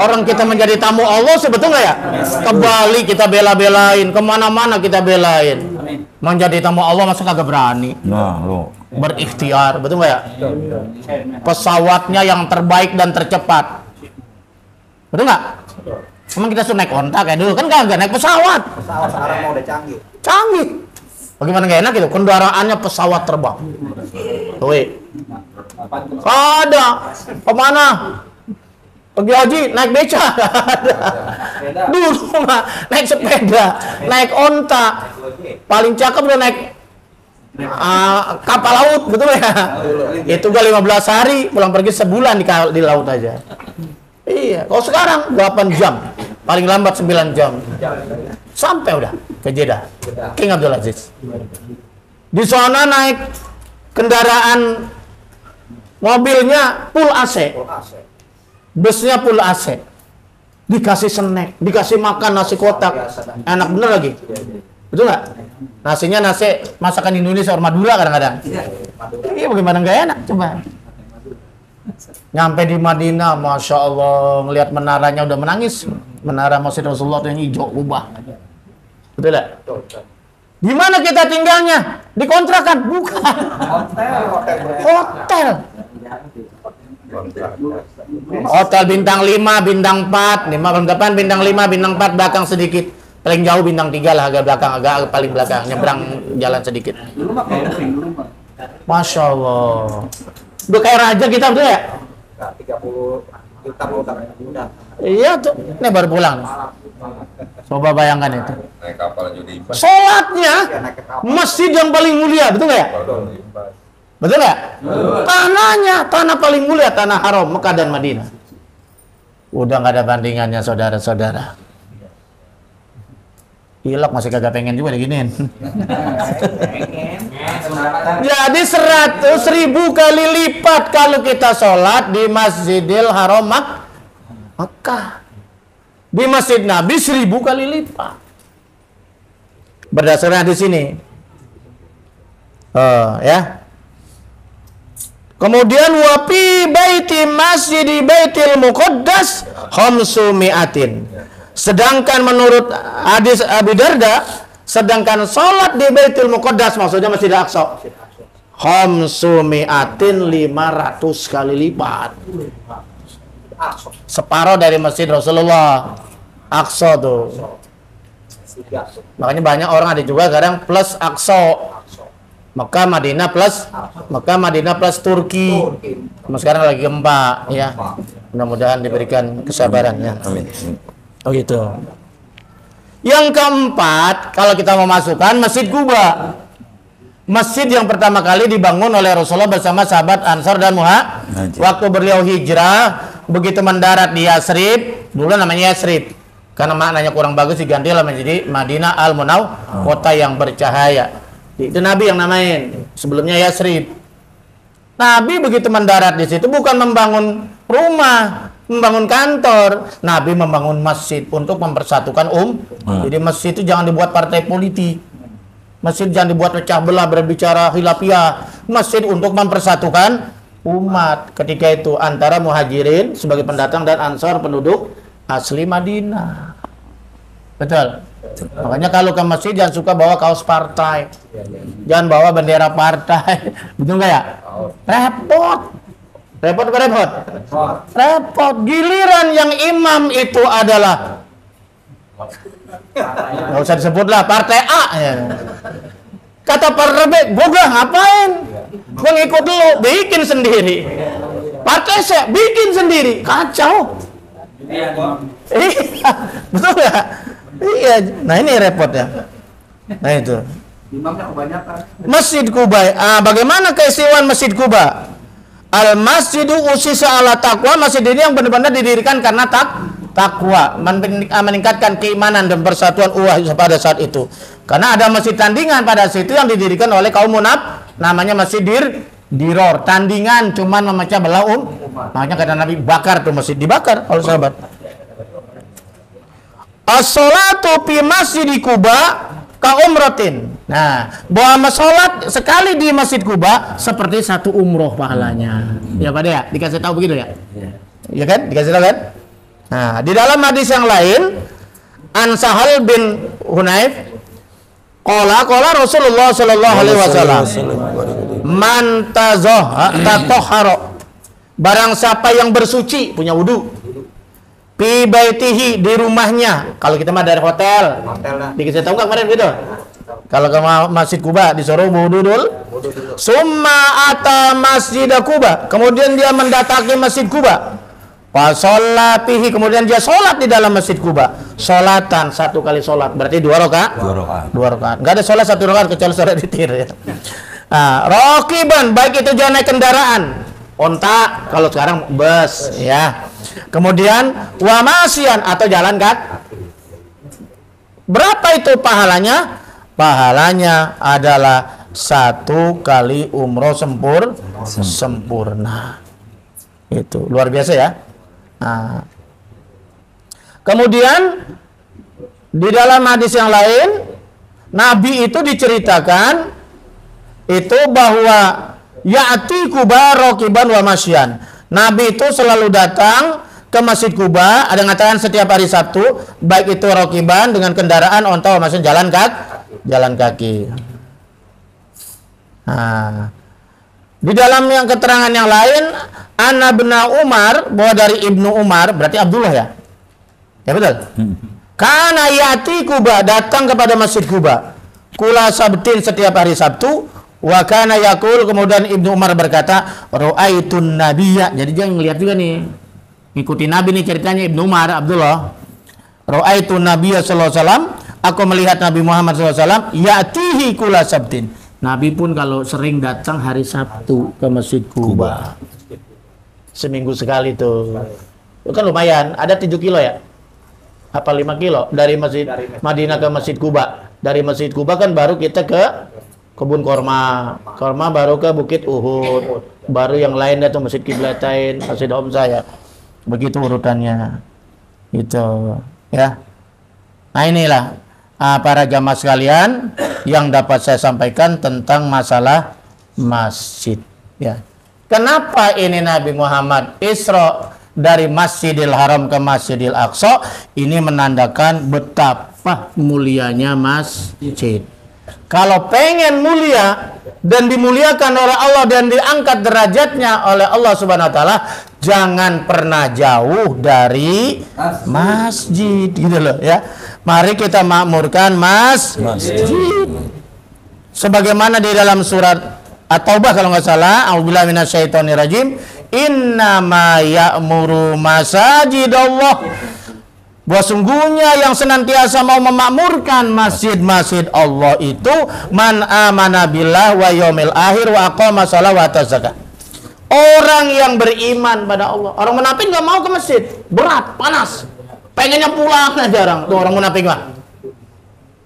Orang kita menjadi tamu Allah, sebetulnya ya? Ke Bali kita bela-belain, kemana-mana kita belain. Menjadi tamu Allah masa kagak berani. Nah, lo Berikhtiar, betul nggak ya? Pesawatnya yang terbaik dan tercepat, betul nggak? Emang kita suruh naik onta kayak dulu kan kagak naik pesawat. Pesawat sekarang mau udah canggih. Canggih. Bagaimana nggak enak gitu? Kendaraannya pesawat terbang. Woi. Ada. Kemana? Pergi haji naik beca. Ada. Dulu mah naik sepeda, naik onta. Paling cakep udah naik kapal laut, betul ya? Itu gak 15 hari, pulang pergi sebulan di laut aja. Iya, kalau sekarang 8 jam, paling lambat 9 jam. Sampai udah ke Jeddah. King Abdul Aziz. Di sana naik kendaraan, mobilnya full AC. Busnya full AC. Dikasih snack, dikasih makan nasi kotak. Enak bener lagi. Betul nggak? Nasinya nasi masakan Indonesia or Madura kadang-kadang. Iya, bagaimana nggak enak? Coba. Nyampe di Madinah, Masya Allah, melihat menaranya udah menangis. Menara Masjid Rasulullah yang hijau ubah. Betul nggak? Di mana kita tinggalnya? Di kontrakan? Bukan. Hotel. Hotel bintang 5, bintang 4, 5 depan, bintang 5, bintang 4, belakang sedikit. Paling jauh bintang 3 lah, agak belakang, agak paling belakang, nyebrang jalan sedikit. Masya Allah. Udah kayak raja kita betul ya? 30 juta udah. Iya tuh, ini baru pulang. Coba bayangkan itu. Naik kapal judi. Sholatnya masjid yang paling mulia, betul nggak ya? Betul nggak? Tanahnya, tanah paling mulia, tanah haram, Mekah dan Madinah. Udah nggak ada bandingannya, saudara-saudara. Hilak masih kagak pengen juga diginiin. Jadi 100.000 kali lipat kalau kita sholat di Masjidil Haram Mekah. Di Masjid Nabi 1000 kali lipat. Berdasarkan di sini. Ya. Kemudian wapi baiti masjidi baitil muqaddas khamsu mi'atin. Sedangkan menurut hadis Abi Darda, Sedangkan sholat di Baitul Muqaddas, maksudnya Masjidil Aqsa, khamsumi'atin 500 kali lipat. Separuh dari Masjid Rasulullah. Aqsa tuh. Makanya banyak orang ada juga kadang plus Aqsa. Mekah Madinah plus Turki. Sekarang lagi gempa ya. Mudah-mudahan diberikan kesabaran ya. Amin. Oh gitu. Yang keempat, kalau kita mau masukkan Masjid Quba. Masjid yang pertama kali dibangun oleh Rasulullah bersama sahabat Ansar dan Muhajirin. Waktu beliau hijrah, begitu mendarat di Yasrib, dulu namanya Yasrib. Karena maknanya kurang bagus digantilah menjadi Madinah Al-Munawwarah, kota yang bercahaya. Itu Nabi yang namain, sebelumnya Yasrib. Nabi begitu mendarat di situ bukan membangun rumah, membangun kantor. Nabi membangun masjid untuk mempersatukan Jadi masjid itu jangan dibuat partai politik. Masjid jangan dibuat pecah belah berbicara khilafiyah. Masjid untuk mempersatukan umat. Ketika itu antara Muhajirin sebagai pendatang dan Ansar penduduk asli Madinah. Betul. Makanya kalau ke masjid jangan suka bawa kaos partai. Jangan bawa bendera partai. Betul nggak ya? Repot. Repot apa repot? Repot. Giliran yang imam itu adalah nggak usah disebutlah partai A ya. Kata partai B, gue ngapain? Gue ngikut dulu, bikin sendiri. Partai C, bikin sendiri. Kacau. Iya, betul ya? Iya, nah ini repot ya. Nah itu. Imamnya kebanyakan. Masjid Quba. Bagaimana keistimewaan Masjid Quba? Al Masjidu usisa ala taqwa. Masjid ini yang benar-benar didirikan karena takwa, meningkatkan keimanan dan persatuan umat pada saat itu. Karena ada masjid tandingan pada situ yang didirikan oleh kaum munafik, namanya Masjid Diror. Tandingan cuman memecah belah makanya kata Nabi bakar tuh masjid, dibakar kalau sahabat. As-sholatu fi Masjid Quba ka umratin. Nah, bahwa sholat sekali di Masjid Quba seperti satu umroh pahalanya. Ya Pak ya, dikasih tahu begitu ya? Ya kan? Dikasih tahu kan? Nah, di dalam hadis yang lain, An Sahal bin Hunayf, qala Rasulullah sallallahu alaihi wasallam, man tatahhara, barang siapa yang bersuci, punya wudu, fi baitihi, di rumahnya. Kalau kita mah dari hotel. Dikasih tahu enggak kemarin gitu? Kalau ke Masjid Quba disuruh wudu dulu. Summa ata Masjid Quba, kemudian dia mendatangi Masjid Quba. Fasolla fihi, kemudian dia sholat di dalam Masjid Quba. Sholatan, satu kali sholat, berarti 2 rakaat. 2 rakaat. Enggak ada sholat 1 rakaat kecuali sholat witir ya. Rokiban, baik itu jangan naik kendaraan, onta, kalau sekarang bus ya. Kemudian wamasian atau jalan kaki. Berapa itu pahalanya? Pahalanya adalah 1 kali umroh sempurna. Itu luar biasa ya. Nah, kemudian di dalam hadis yang lain, Nabi itu diceritakan itu bahwa ya'ti Quba raqiban wa masyan. Nabi itu selalu datang ke Masjid Quba, ada ngatakan setiap hari Sabtu, baik itu raqiban dengan kendaraan onta wa masyan, jalan kaki. Nah, di dalam yang keterangan yang lain, Ana bin Umar, bahwa dari Ibnu Umar, berarti Abdullah ya? Ya betul? Kana yati Quba, datang kepada Masjid Quba. Kula sabtin, setiap hari Sabtu. Wa kana yaqul, kemudian Ibnu Umar berkata, ra'aitun nabiyya. Jadi dia ngelihat juga nih. Ngikutin Nabi nih ceritanya Ibnu Umar, Abdullah. Ra'aitun nabiyya sallallahu alaihi wasallam, aku melihat Nabi Muhammad sallallahu alaihi wasallam, yatihi kula sabtin. Nabi pun kalau sering datang hari Sabtu ke Masjid Quba. Seminggu sekali tuh. Itu kan lumayan, ada 7 kilo ya? Apa 5 kilo? Dari Masjid Madinah ke Masjid Quba. Dari Masjid Quba kan baru kita ke Kebun Korma. Korma baru ke Bukit Uhud. Baru yang lain itu Masjid Qiblatain, Masjid Hamzah ya. Begitu urutannya. Itu ya. Nah inilah para jamaah sekalian yang dapat saya sampaikan tentang masalah masjid ya. Kenapa ini Nabi Muhammad Isra dari Masjidil Haram ke Masjidil Aqsa? Ini menandakan betapa Apa mulianya masjid? Kalau pengen mulia dan dimuliakan oleh Allah dan diangkat derajatnya oleh Allah Subhanahu wa taala, jangan pernah jauh dari masjid gitu loh ya. Mari kita makmurkan masjid. Sebagaimana di dalam surat At-Taubah kalau nggak salah, a'udzubillahi minasyaitonirrajim, innama ya'muru masajidallah, bahwa sungguhnya yang senantiasa mau memakmurkan masjid-masjid Allah itu man amana billah wa yaumil akhir wa aqama shalah wa ata zakat. Orang yang beriman pada Allah. Orang munafik nggak mau ke masjid, berat, panas, pengennya pulang aja orang tuh orang munafik mah.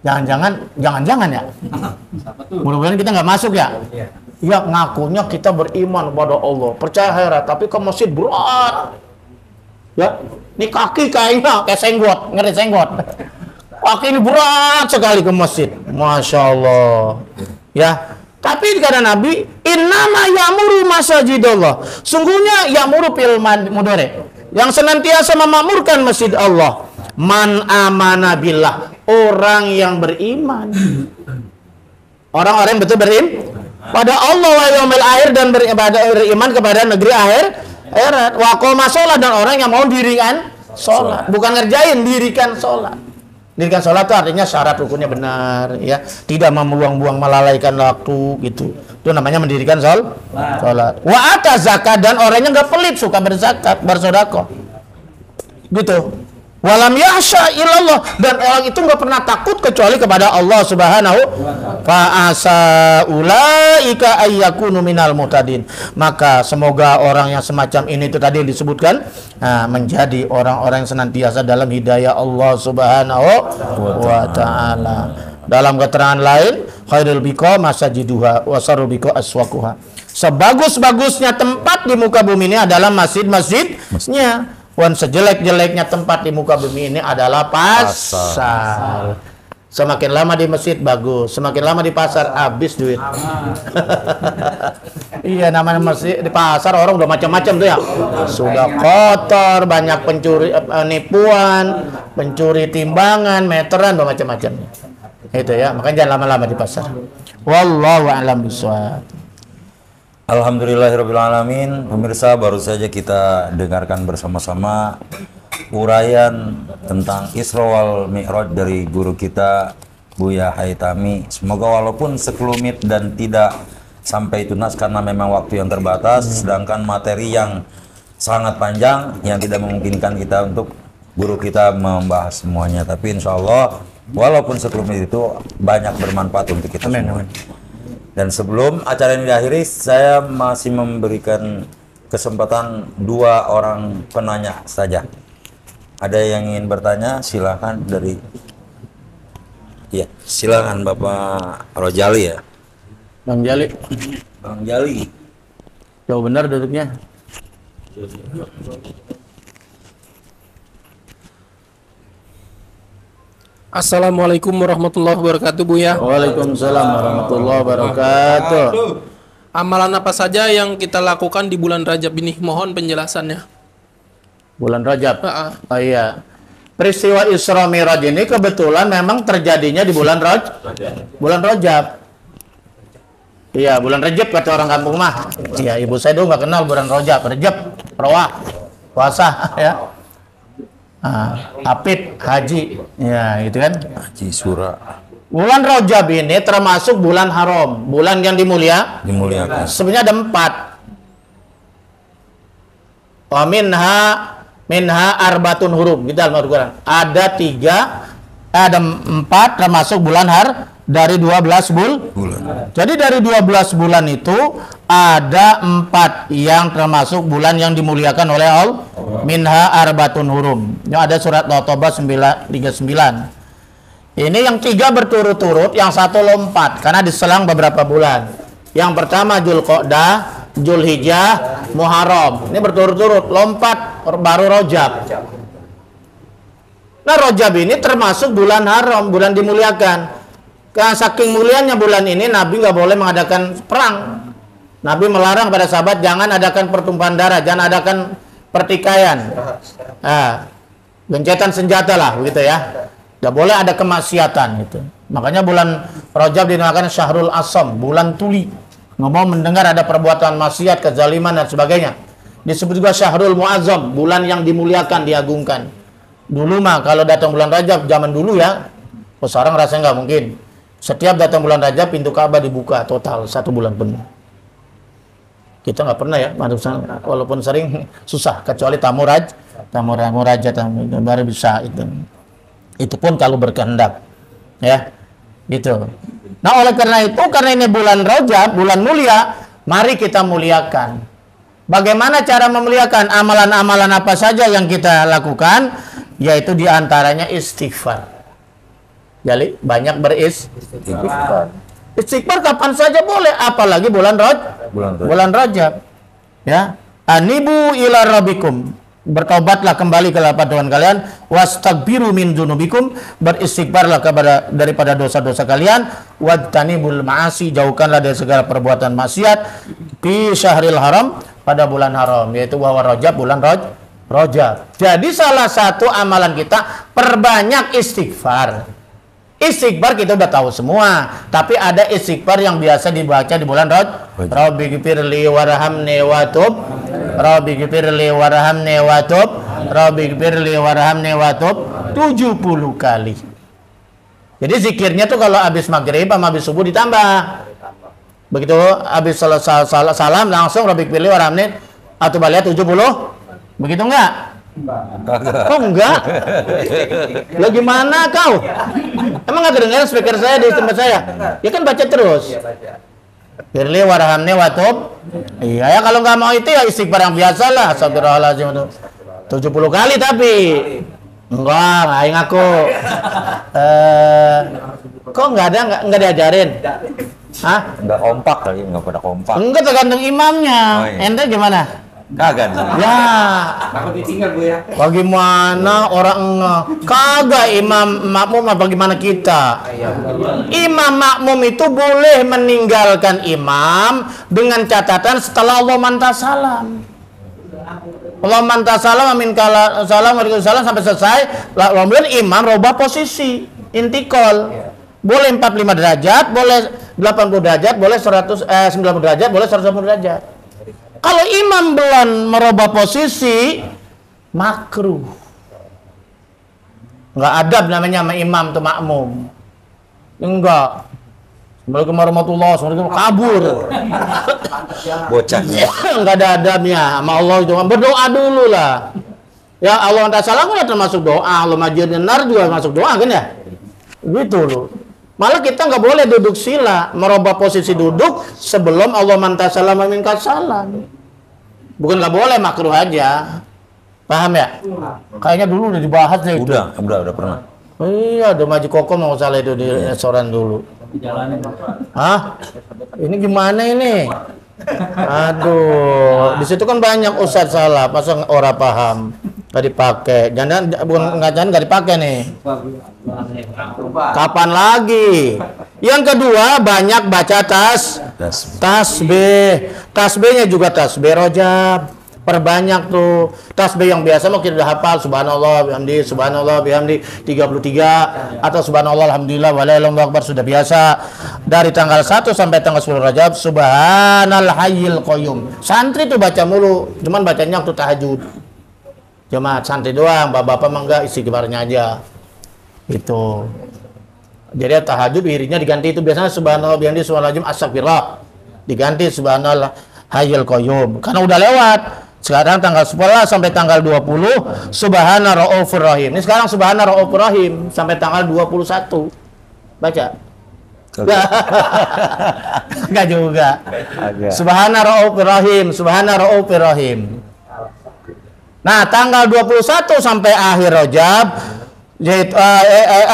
Jangan-jangan ya. Mudah-mudahan kita nggak masuk ya. Ya ngakunya kita beriman pada Allah, percaya akhirat, tapi ke masjid berat. Ya, ini kaki kayaknya kayak senggot, ngerti senggot. Kaki ini berat sekali ke masjid. Masya Allah. Ya, tapi kata Nabi, innama ya'muru masajidallah. Sungguhnya ya'muru fil mudhari, yang senantiasa memakmurkan masjid Allah. Man amana billah, orang yang beriman. Orang-orang yang betul beriman pada Allah wa yaumil akhir dan beriman kepada negeri akhirat. Wa qoma sholat, dan orang yang mau dirikan sholat, bukan ngerjain, dirikan sholat. Dirikan sholat itu artinya syarat rukunnya benar ya, tidak membuang-buang melalaikan waktu gitu. Itu namanya mendirikan sholat. Wa ata zakat, dan orangnya nggak pelit, suka berzakat, bersedekah. Gitu. Walam yahsya illallah, dan orang itu nggak pernah takut kecuali kepada Allah Subhanahu fa asa ulaika ayyakunu minal muhtadin. Maka semoga orang yang semacam ini itu tadi yang disebutkan menjadi orang-orang yang senantiasa dalam hidayah Allah Subhanahu wa taala. Dalam keterangan lain, khairul biqa masajiduha wa sarrul biqa aswaquha. Sebagus-bagusnya tempat di muka bumi ini adalah masjid-masjidnya. Wan sejelek-jeleknya tempat di muka bumi ini adalah pasar. Semakin lama di masjid bagus, semakin lama di pasar habis duit. Iya, namanya masjid di pasar orang udah macam-macam tuh ya. Sudah kotor, banyak pencuri, nipuan, pencuri timbangan, meteran, macam-macam. Itu ya, makanya jangan lama-lama di pasar. Wallahu a'lam bishawab. Alhamdulillahirrahmanirrahim. Pemirsa, baru saja kita dengarkan bersama-sama uraian tentang Isra wal Mi'raj dari guru kita Buya Haitami. Semoga walaupun sekelumit dan tidak sampai tunas karena memang waktu yang terbatas, sedangkan materi yang sangat panjang yang tidak memungkinkan kita untuk guru kita membahas semuanya. Tapi insya Allah walaupun sekelumit itu banyak bermanfaat untuk kita semua. Dan sebelum acara ini diakhiri, saya masih memberikan kesempatan 2 orang penanya saja. Ada yang ingin bertanya, silakan dari. Ya, silakan Bapak Rojali ya. Bang Jali. Bang Jali. Jauh benar duduknya. Assalamualaikum warahmatullahi wabarakatuh, Buya. Waalaikumsalam warahmatullahi wabarakatuh. Amalan apa saja yang kita lakukan di bulan Rajab ini? Mohon penjelasannya. Bulan Rajab. Oh iya. Peristiwa Isra Mi'raj ini kebetulan memang terjadinya di bulan Rajab. Iya, bulan Rajab kata orang kampung mah. Iya, ibu saya dulu nggak kenal bulan Rajab, Rawah, puasa ya. Apit, haji, ya gitu kan. Haji Surah. Bulan Rajab ini termasuk bulan haram, bulan yang Dimuliakan. Sebenarnya ada 4. Wa minha arbatun hurum, gitu Al-Quran. Ada 4 termasuk bulan dari 12 bulan. Jadi dari 12 bulan itu ada 4 yang termasuk bulan yang dimuliakan oleh Allah. Minha arbatun hurum. Yang ada surat At-Taubah 39. Ini yang 3 berturut-turut, yang 1 lompat karena diselang beberapa bulan. Yang pertama Dzulqa'dah, Dzulhijjah, Muharram. Ini berturut-turut, lompat baru Rajab. Nah, Rajab ini termasuk bulan haram, bulan dimuliakan. Karena saking mulianya bulan ini, Nabi nggak boleh mengadakan perang. Nabi melarang pada sahabat jangan adakan pertumpahan darah, jangan adakan pertikaian, gencatan senjata lah, begitu ya. Tidak boleh ada kemaksiatan gitu. Makanya bulan Rajab dinamakan Syahrul Asam, bulan tuli. Nggak mau mendengar ada perbuatan maksiat, kezaliman dan sebagainya. Disebut juga Syahrul Muazzam, bulan yang dimuliakan, diagungkan. Dulu mah kalau datang bulan Rajab, zaman dulu ya, sekarang rasanya nggak mungkin. Setiap datang bulan Rajab, pintu Ka'bah dibuka total 1 bulan penuh. Kita nggak pernah ya, walaupun sering susah, kecuali tamu raja baru bisa itu. Itu pun kalau berkehendak, ya, gitu. Nah, oleh karena itu, karena ini bulan Rajab, bulan mulia, mari kita muliakan. Bagaimana cara memuliakan? Amalan-amalan apa saja yang kita lakukan, yaitu diantaranya istighfar. Jadi banyak beristighfar. Istighfar kapan saja boleh, apalagi bulan Rajab. Ya, anibu ila rabbikum, bertobatlah kembali ke hadapan Tuhan kalian, wastaghfiru min dzunubikum, beristighfarlah daripada dosa-dosa kalian, wajtanibul ma'asi, jauhkanlah dari segala perbuatan maksiat, fi syahril haram, pada bulan haram, yaitu wa Rajab, bulan Rajab. Jadi salah satu amalan kita perbanyak istighfar. Istighfar kita udah tahu semua, tapi ada istighfar yang biasa dibaca di bulan Rajab. Rabbighfirli warhamni watub, Rabbighfirli warhamni watub, Rabbighfirli warhamni watub 70 kali. Jadi zikirnya tuh kalau habis maghrib sama habis subuh ditambah. Begitu habis salam langsung Rabbighfirli warhamni atau balik 70. Begitu enggak? Kok enggak? Lah gimana kau? Emang nggak kedengaran speaker saya di tempat saya? Ya kan baca terus. Firli warhamni watub. Iya ya, kalau nggak mau itu ya istighfar yang biasa lah. Astagfirullahaladzim itu 70 kali tapi enggak aing aku. Kok nggak diajarin? Hah? Nggak kompak kali, nggak pada kompak. Enggak, tergantung imamnya. Oh, iya. Ente gimana? Kagak. Ya. Takut ditinggal Bu ya. Bagaimana orang kagak imam makmum bagaimana kita? Imam makmum itu boleh meninggalkan imam dengan catatan setelah Allah mantasalam. Allah mantasalam amin kala salam waalaikumsalam sampai selesai. Lalu imam robah posisi intikal. Boleh 45 derajat, boleh 80 derajat, boleh 90 derajat, boleh 180 derajat. Kalau imam belum merubah posisi, makruh. Enggak adab namanya sama imam tuh makmum. Enggak. Assalamualaikum warahmatullahi wabarakatuh. Kabur. Bocahnya. Enggak ada adabnya sama Allah itu. Berdoa dulu lah. Ya Allah Ta'ala kan termasuk doa. Allah majidnya nar juga masuk doa kan ya? Gitu loh. Malah kita nggak boleh duduk sila, merubah posisi duduk sebelum Allah mantasalam minkas salam. Bukan nggak boleh, makruh aja. Paham ya? Kayaknya dulu udah dibahas deh itu. Udah pernah. Iya, udah maju koko mau salah itu di restoran dulu. Hah? Ini gimana ini? Aduh, di situ kan banyak ustadz salah, pasang orang paham. Nggak dipakai, jangan nggak dipakai nih. Kapan lagi? Yang kedua banyak baca tasbih. Tasbihnya juga tasbih Rajab. Perbanyak tuh tasbih yang biasa mau kita udah hafal subhanallah bihamdi 33 atau subhanallah alhamdulillah walillahil akbar sudah biasa. Dari tanggal 1 sampai tanggal 10 Rajab subhanal hayyil qayyum. Santri tuh baca mulu, cuman bacanya waktu tahajud. Cuma santri doang, bapak-bapak mah enggak, istighfarnya aja. Itu. Jadi tahajud wiridnya diganti itu biasanya subhanallah bihamdi subhanallahim astagfirullah. Diganti subhanallah hayyul qayyum. Karena udah lewat. Sekarang tanggal 11 sampai tanggal 20 subhana raufur rahim. Ini sekarang subhana raufur rahim sampai tanggal 21. Baca. Enggak juga. Subhana raufur rahim, subhana raufur rahim. Nah, tanggal 21 sampai akhir Rajab yaitu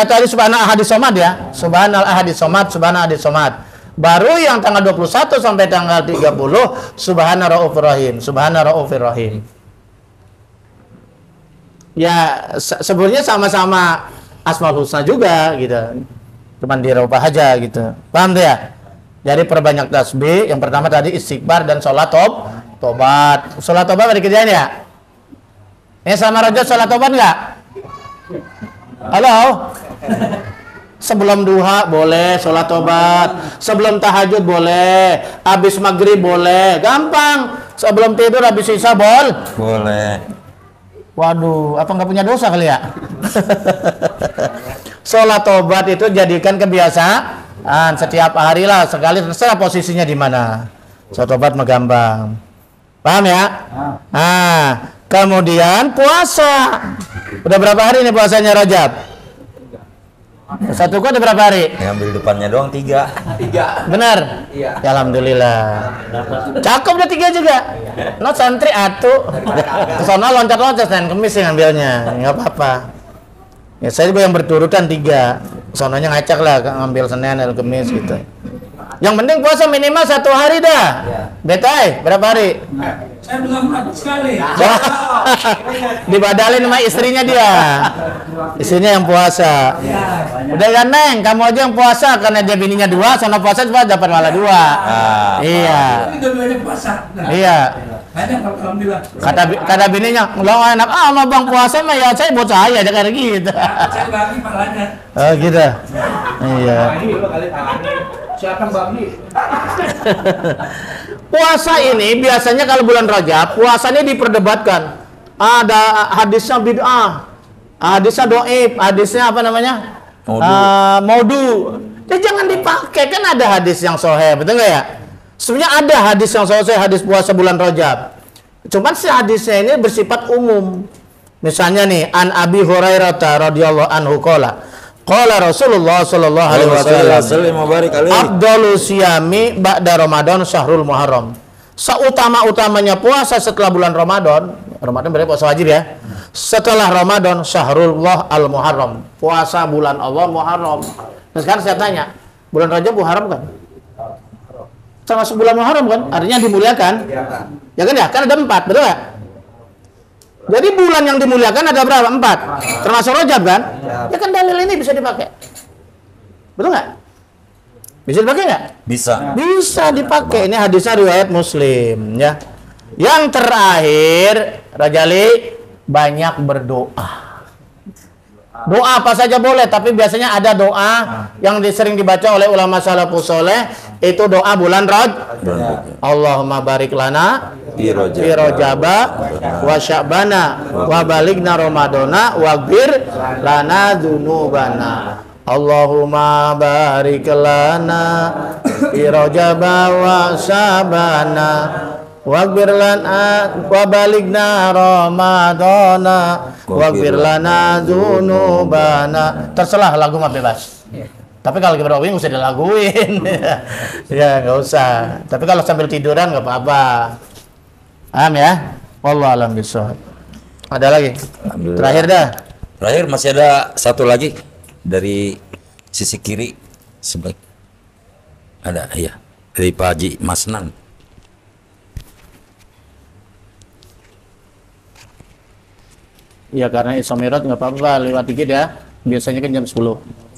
tadi subhanal ahadis somad ya. Subhanal ahadis somad, subhanal ahadis somad. Baru yang tanggal 21 sampai tanggal 30 subhana raufur rahim, subhana raufur rahim. Ya, sebenarnya sama-sama Asmaul Husna juga gitu. Cuman dirubah aja gitu. Paham tuh ya? Jadi perbanyak tasbih. Yang pertama tadi istighfar dan sholat tobat. Sholat tobat ada dikerjain ya? Ini sama Rajab sholat tobat nggak? Halo? Sebelum duha boleh sholat tobat, sebelum tahajud boleh, habis maghrib boleh, gampang. Sebelum tidur habis isya Boleh. Waduh, apa nggak punya dosa kali ya? Sholat tobat itu jadikan kebiasaan setiap hari lah, sekali terserah posisinya di mana. Sholat tobat mah gampang. Paham ya? Nah, kemudian puasa. Udah berapa hari nih puasanya Rajab? Satu kok ada berapa hari? Ngambil depannya doang 3. Benar? Iya. Ya, alhamdulillah. Cakep udah 3 juga. No santri atu. Kesana loncat-loncat Senin Kemis yang ngambilnya. Nggak apa-apa. Ya saya juga yang berturutan 3. Kesonanya ngacak lah ngambil Senin dan Kemis gitu. Yang penting puasa minimal 1 hari dah. Betai, berapa hari? Saya belum mati sekali. Dibadalin sama istrinya dia. Istrinya yang puasa. Udah ya Neng, kamu aja yang puasa karena dia bininya 2, sana puasa cuma dapat malah 2. Iya. Ini dua-duanya puasa. Nah, Iya. banyak alhamdulillah. Kata bininya, "Lo enak sama Bang puasa mah ya saya buat saya," kayak gitu. Saya bagi malahnya. Oh gitu. Iya. Ini dulu kali tangannya. Siapa bagi? Puasa ini biasanya kalau bulan Rajab, puasanya diperdebatkan. Ada hadisnya bid'ah, hadisnya doib, hadisnya apa namanya? Maudu. Ya jangan dipakai, kan ada hadis yang sahih, betul nggak ya? Sebenarnya ada hadis yang sahih, hadis puasa bulan Rajab. Cuman si hadisnya ini bersifat umum. Misalnya nih, an Abi Hurairah radhiyallahu anhu qala Rasulullah sallallahu alaihi wasallam afdalu siyami ba'da Ramadan syahrul Muharram. Seutama-utamanya puasa setelah bulan Ramadan berarti puasa wajib ya. Setelah Ramadan syahrullah al-Muharram, puasa bulan Allah Muharram. Nah sekarang saya tanya, bulan Rajab Muharram kan? Termasuk bulan Muharram kan? Artinya dimuliakan. Ya kan ya? Kan ada 4, betul nggak? Jadi bulan yang dimuliakan ada berapa? 4. Termasuk Rajab kan? Ya kan dalil ini bisa dipakai. Betul nggak? Bisa dipakai nggak? Bisa. Bisa dipakai. Ini hadisnya riwayat Muslim ya. Yang terakhir, Rajali banyak berdoa. Doa apa saja boleh, tapi biasanya ada doa yang sering dibaca oleh ulama salafus saleh, itu doa bulan Rajab. Allahumma barik lana fi Rajaba wa Sya'bana wa baligna Ramadana waghfir lana dzunubana. Allahumma barik lana fi Rajaba wa Sya'bana waghfir lana wa baligna Ramadana waghfir lana dzunubana. Terserah, lagu mah bebas. Tapi kalau kita berawing usah dilaguin. Ya nggak usah. Tapi kalau sambil tiduran nggak apa-apa. Paham ya? Wallahu a'lam bishawab. Ada lagi? Terakhir dah. Terakhir masih ada satu lagi dari sisi kiri sebelah. Ada iya dari Pak Haji Masnan. Iya karena Isra Mi'raj nggak apa-apa, lewat dikit ya. Biasanya kan jam 10.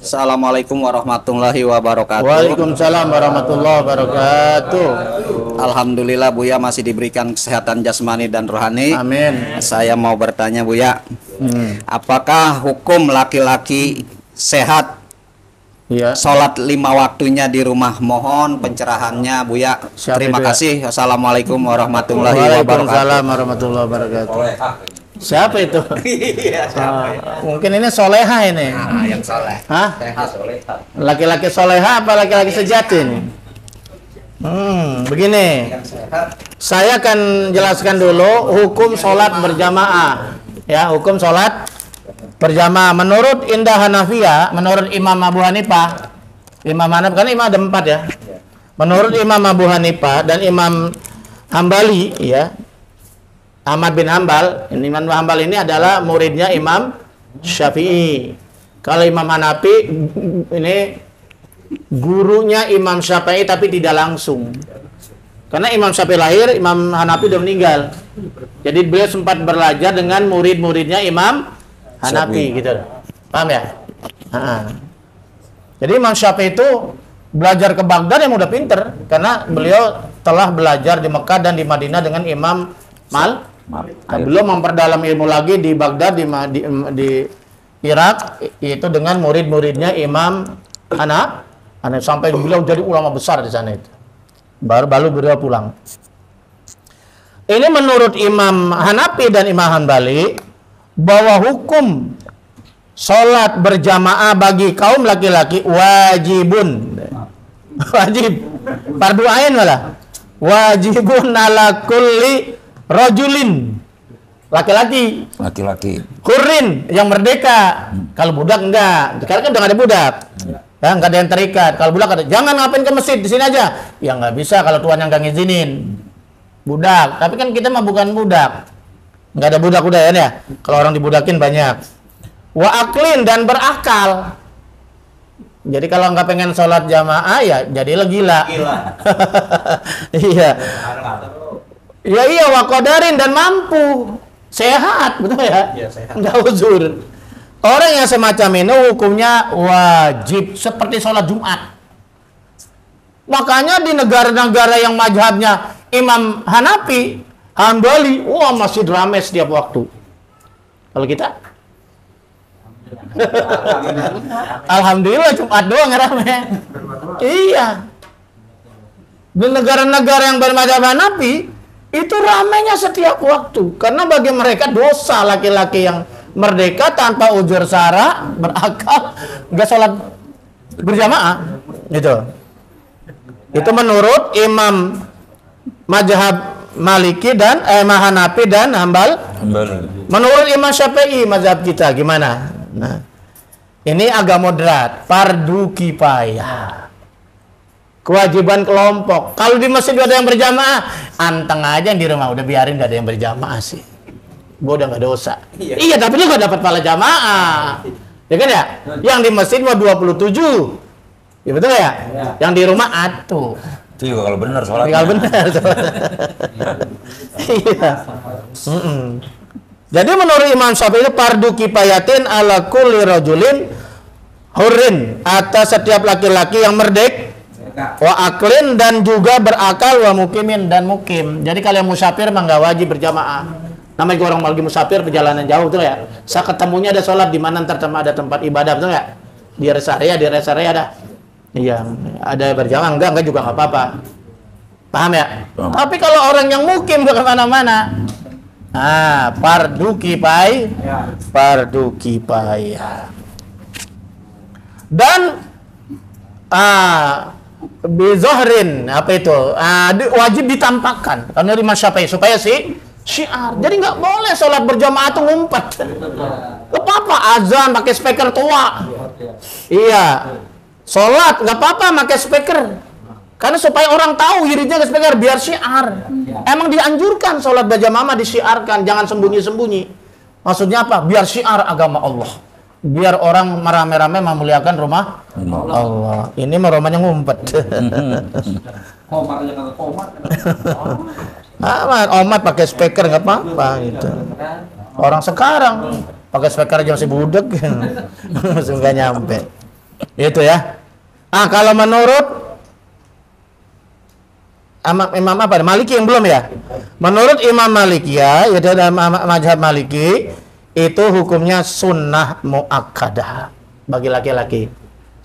Assalamualaikum warahmatullahi wabarakatuh. Waalaikumsalam warahmatullahi wabarakatuh. Alhamdulillah Buya masih diberikan kesehatan jasmani dan rohani. Amin. Saya mau bertanya Buya, apakah hukum laki-laki sehat Iya. sholat 5 waktunya di rumah? Mohon pencerahannya Buya. Siapa Terima itu ya? kasih. Assalamualaikum warahmatullahi wabarakatuh. Waalaikumsalam warahmatullahi wabarakatuh. Siapa itu? Mungkin ini soleha ini. Yang soleh. Hah? Laki-laki soleha apa laki-laki sejati ini? Begini. Saya akan jelaskan dulu hukum sholat berjamaah. Ya, hukum sholat berjamaah. Menurut Indah Hanafiyah, menurut Imam Abu Hanifah, Imam Hanaf kan imam ada 4 ya. Menurut Imam Abu Hanifah dan Imam Hambali, ya, Ahmad bin Hambal, Imam Hambal ini adalah muridnya Imam Syafi'i. Kalau Imam Hanafi ini gurunya Imam Syafi'i tapi tidak langsung. Karena Imam Syafi'i lahir, Imam Hanafi sudah meninggal. Jadi beliau sempat belajar dengan murid-muridnya Imam Hanafi gitu. Paham ya? Jadi Imam Syafi'i itu belajar ke Baghdad yang udah pinter karena beliau telah belajar di Mekah dan di Madinah dengan Imam Belum memperdalam ilmu lagi di Baghdad, di Irak itu dengan murid-muridnya Imam Hanafi sampai beliau jadi ulama besar di sana itu. Baru beliau pulang. Ini menurut Imam Hanafi dan Imam Hanbali bahwa hukum sholat berjamaah bagi kaum laki-laki wajibun, wajib, fardu ain malah, wajibun ala kulli rajulin, laki-laki, hurrin yang merdeka. Kalau budak enggak, sekarang kan udah nggak ada budak, ya nggak ada yang terikat. Kalau budak ada, jangan ngapain ke masjid, di sini aja. Ya nggak bisa kalau tuan yang nggak ngizinin. Budak, tapi kan kita mah bukan budak, nggak ada budak udah ya. Kalau orang dibudakin banyak. Wa aklin dan berakal. Jadi kalau nggak pengen sholat jamaah ya jadilah gila. Iya. Iya wa qadarin dan mampu. Sehat, betul ya? Iya, sehat. Nggak uzur. Orang yang semacam ini hukumnya wajib seperti sholat Jumat. Makanya di negara-negara yang mazhabnya Imam Hanafi, Hanbali, wah masih ramai setiap waktu. Kalau kita alhamdulillah Jumat doang rame. Iya. Di negara-negara yang bermadzhab Hanafi itu ramainya setiap waktu karena bagi mereka dosa laki-laki yang merdeka tanpa uzur syara, berakal, enggak sholat berjamaah gitu. Itu menurut Imam mazhab Maliki dan Imam Hanafi dan Hambal. Menurut Imam Syafi'i mazhab kita gimana? Nah, ini agak moderat, fardu kifayah, kewajiban kelompok. Kalau di masjid ada yang berjamaah, anteng aja yang di rumah udah biarin gak ada yang berjamaah sih. Gua udah gak dosa. Iya, tapi lu gak dapat pahala jamaah. Ya kan ya? Yang di masjid mah 27. Ya betul ya? Yang di rumah atuh. Itu juga kalau benar sholatnya. Kalau benar. Iya. Jadi menurut Imam Syafi'i fardu kifayatin ala kulli rajulin hurrin, atas setiap laki-laki yang merdek, wa aklin dan juga berakal, wa mukimin dan mukim. Jadi kalau yang musafir mah nggak wajib berjamaah. Namanya orang lagi musafir perjalanan jauh tuh ya. Saya ketemunya ada sholat di mana ntar ada tempat ibadah betul nggak? Di rest area ada. Iya, ada berjamaah enggak juga nggak apa-apa. Paham ya? Tapi kalau orang yang mukim ke mana-mana, fardu kifayah. Dan bizohrin apa itu? Wajib ditampakkan karena Imam Syafi'i supaya syiar. Jadi nggak boleh sholat berjamaah tuh ngumpet. Apa-apa azan pakai speaker tua. Iya. Sholat nggak apa-apa pakai speaker. Karena supaya orang tahu wiridnya ke speaker biar syiar. Emang dianjurkan sholat berjamaah disiarkan, jangan sembunyi-sembunyi. Maksudnya apa? Biar syiar agama Allah. Biar orang merame-rame memuliakan rumah Allah. Ini mah rumahnya ngumpet. Omat pakai speaker nggak apa-apa gitu. Orang sekarang pakai speaker aja masih budek, masih nggak nyampe. Itu ya. Kalau menurut Imam apa? Maliki yang belum ya. Menurut Imam Maliki ya, yaitu dalam mazhab Maliki itu hukumnya sunnah muakkadah bagi laki-laki.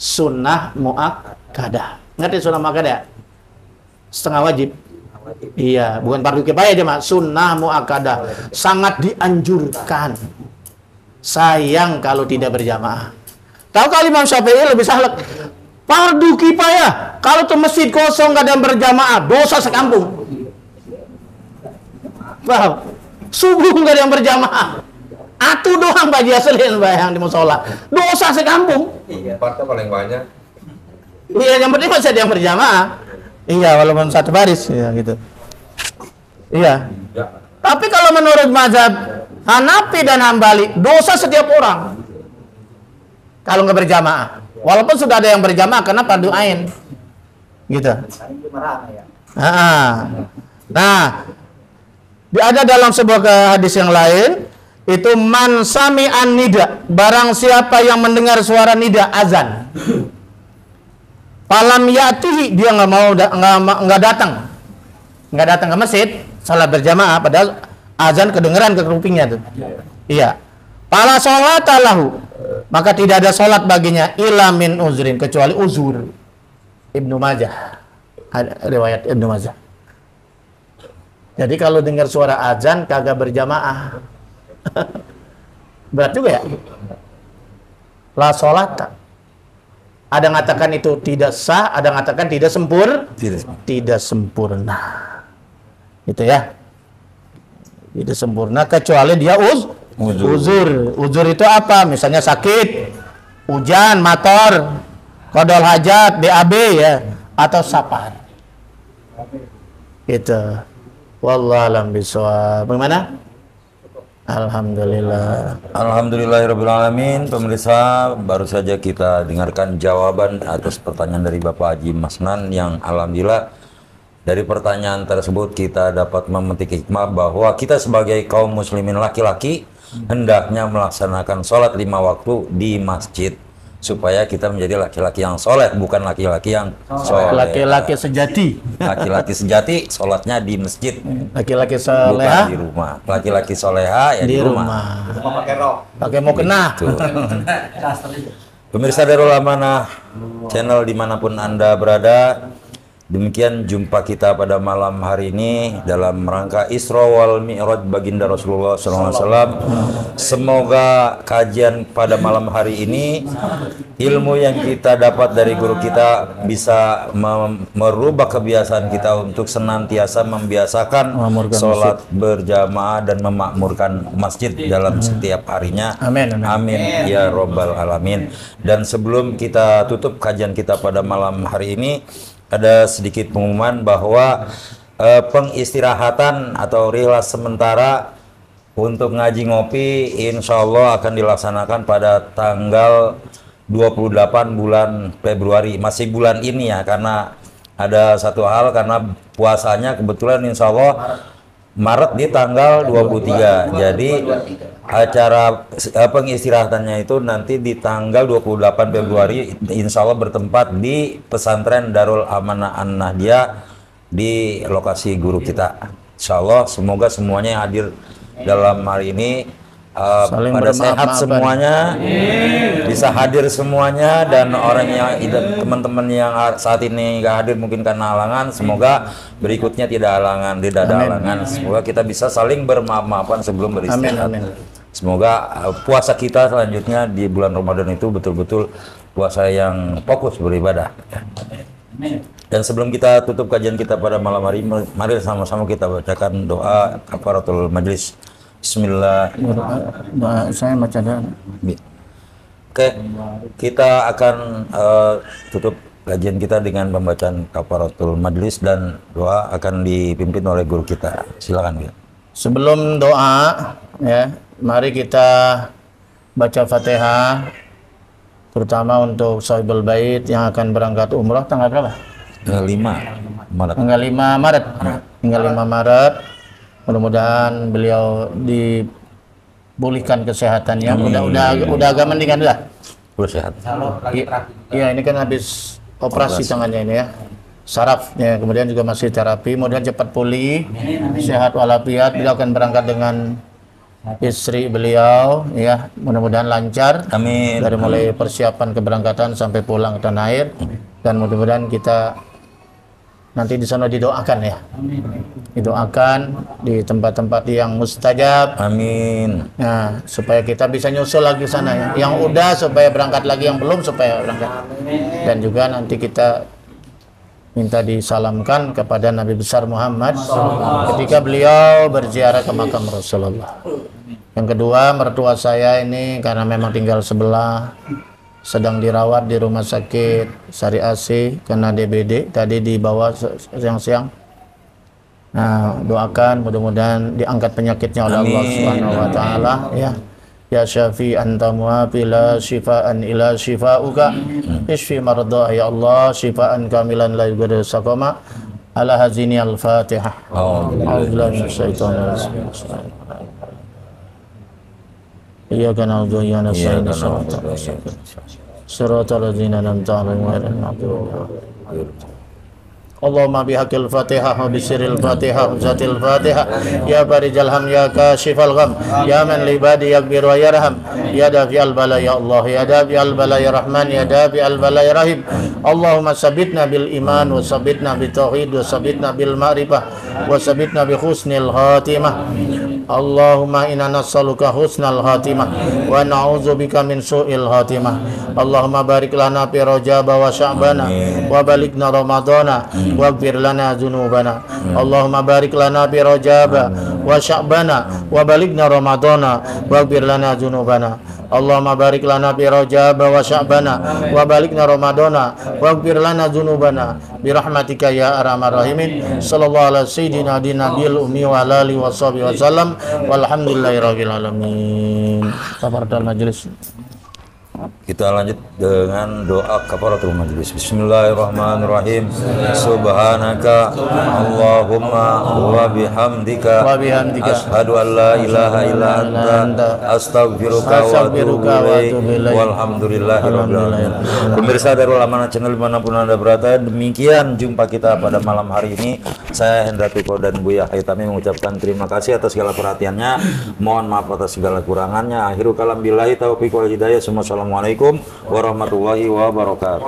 Sunnah muakkadah. Ngerti sunnah muakkadah? Setengah wajib. Iya, bukan fardu kifayah aja, Mak. Sunnah muakkadah. Sangat dianjurkan. Sayang kalau tidak berjamaah. Tahu kalau Imam Syafi'i lebih sahlek. Fardu kifayah. Kalau tuh masjid kosong gak ada yang berjamaah, dosa sekampung. Paham? Subuh gak ada yang berjamaah. Atuh doang bagi asalin bayang di musola. Dosa sekampung. Iya, partai paling banyak. Iya, yang penting masih ada yang berjamaah. Iya, walaupun satu baris ya gitu. Iya. Tapi kalau menurut mazhab Hanafi dan Hambali, dosa setiap orang. Kalau nggak berjamaah. Walaupun sudah ada yang berjamaah karena fardu ain. Gitu. Nah, ada dalam sebuah hadis yang lain itu man sami'an nida, barang siapa yang mendengar suara nida azan. Falam yatihi, dia nggak datang ke masjid salat berjamaah padahal azan kedengeran ke kupingnya tuh. Iya. Fala sholata lahu, maka tidak ada sholat baginya illa min uzrin, kecuali uzur. Ibnu Majah, riwayat Ibnu Majah. Jadi kalau dengar suara azan kagak berjamaah, berat juga ya. La sholata. Ada yang mengatakan itu tidak sah, ada yang mengatakan tidak sempurna. Itu ya. Tidak sempurna kecuali dia uzur. Uzur itu apa? Misalnya sakit, hujan, motor, qadol hajat, BAB ya, atau safar. Gitu. Wallahu a'lam bishawab. Bagaimana? Alhamdulillah. Alhamdulillahirrabbilalamin. Pemirsa, baru saja kita dengarkan jawaban atas pertanyaan dari Bapak Haji Masnan yang alhamdulillah dari pertanyaan tersebut kita dapat memetik hikmah bahwa kita sebagai kaum muslimin laki-laki hendaknya melaksanakan sholat 5 waktu di masjid supaya kita menjadi laki-laki yang soleh, bukan laki-laki yang soleh. Laki-laki sejati. Laki-laki sejati sholatnya di masjid, Laki-laki bukan soleha di rumah. Laki-laki soleha ya di rumah. Pakai rok. Pakai mau kena. Tuh. Pemirsa Darul Amanah channel dimanapun Anda berada, demikian jumpa kita pada malam hari ini dalam rangka Isra wal Mi'raj baginda Rasulullah SAW. Semoga kajian pada malam hari ini, ilmu yang kita dapat dari guru kita bisa merubah kebiasaan kita untuk senantiasa membiasakan sholat berjamaah dan memakmurkan masjid dalam setiap harinya. Amin, amin. Amin ya robbal alamin. Dan sebelum kita tutup kajian kita pada malam hari ini, ada sedikit pengumuman bahwa pengistirahatan atau rihlas sementara untuk ngaji ngopi insya Allah akan dilaksanakan pada tanggal 28 bulan Februari, masih bulan ini ya, karena ada satu hal, karena puasanya kebetulan insya Allah Maret di tanggal 23. Jadi acara pengistirahatannya itu nanti di tanggal 28 Februari insya Allah bertempat di pesantren Darul Amanah An-Nahdiyah di lokasi guru kita. Insya Allah semoga semuanya yang hadir dalam hari ini pada sehat semuanya, bisa hadir semuanya, dan orang yang teman-teman yang saat ini nggak hadir mungkin karena halangan, semoga berikutnya tidak ada halangan. Semoga kita bisa saling bermaaf-maafan sebelum beristirahat. Amin. Semoga puasa kita selanjutnya di bulan Ramadan itu betul-betul puasa yang fokus beribadah. Dan sebelum kita tutup kajian kita pada malam hari, mari sama-sama kita bacakan doa kafaratul majlis. Bismillah. Saya baca doa. Oke, kita akan tutup kajian kita dengan pembacaan kafaratul majlis, dan doa akan dipimpin oleh guru kita. Silakan, Bil. Sebelum doa, ya, mari kita baca Fatihah, terutama untuk Sahibul Bait yang akan berangkat umrah tanggal berapa? 5 Maret. Tanggal 5 Maret. Tanggal 5 Maret. Mudah-mudahan beliau dipulihkan kesehatannya. Udah agak mendingan dah. Udah sehat. Iya, ini kan habis operasi tangannya ini ya. Sarafnya, kemudian juga masih terapi. Mudah cepat pulih, sehat walafiat. Beliau akan berangkat dengan istri beliau, ya. Mudah-mudahan lancar. Amin. Dari mulai persiapan keberangkatan sampai pulang ke tanah air, dan mudah-mudahan kita nanti di sana didoakan ya. Didoakan di tempat-tempat yang mustajab. Amin. Nah, supaya kita bisa nyusul lagi sana ya. Yang udah supaya berangkat lagi, yang belum supaya berangkat. Dan juga nanti kita minta disalamkan kepada Nabi besar Muhammad ketika beliau berziarah ke makam Rasulullah. Yang kedua, mertua saya ini karena memang tinggal sebelah, sedang dirawat di rumah sakit Sari Asih karena DBD, tadi dibawa siang-siang. Nah, doakan mudah-mudahan diangkat penyakitnya oleh Allah Subhanahu wa taala ya. Ya Syafi anta muafi la shifaan ila shifauka ishfi mardah ya Allah shifaan kamilan la yughadiru saqama. Ala hazini al-Fatihah. A'udzubillahi minasyaitonir rajim. Iyyaka na'budu wa iyyaka nasta'in. Shiratal ladzina an'amta 'alaihim ghairil maghdubi 'alaihim. Allahumma bihaqil Fatihah wa bisiril Fatihah wa zatil Fatihah ya farijal ham ya kashifal gham ya man libadi yakbir wa yarham ya dafi'al bala ya Allah ya dafi'al bala ya Rahman ya dafi'al bala ya Rahim. Allahumma sabitna bil iman wa sabitna bil tauhid wa sabitna bil ma'rifah wa sabitna bi husnil khatimah. Allahumma inna nas'aluka husnal khatimah wa na'udzubika min su'il khatimah. Allahumma barik lana fi Rajab wa Sya'bana wa balighna Ramadana waghfir lana dzunubana. Allahumma barik lana fi Rajab wa Sya'bana wa balighna Ramadana waghfir lana dzunubana. Allahumma barik lana fi Rajab wa Sya'bana wa balighna Ramadana waghfir lana dzunubana bi rahmatika ya arhamar rahimin. Sallallahu alaihi sayyidina nabiyil ummi wa ala alihi washabihi wasallam walhamdulillahirabbil alamin. Tafaddal majelis. Kita lanjut dengan doa kafaratul majlis. Bismillahirrahmanirrahim. Subhanaka Allahumma wa bihamdika asyhadu an la ilaha illa anta astaghfiruka wa atubu ilaik. Walhamdulillahirabbil alamin. Pemirsa Darul Amanah Channel dimanapun Anda berada, demikian jumpa kita pada malam hari ini. Saya Hendra Tiko dan Buya Haitami mengucapkan terima kasih atas segala perhatiannya. Mohon maaf atas segala kurangannya. Akhirul kalam billahi taufiq wal hidayah. Assalamualaikum warahmatullahi wabarakatuh.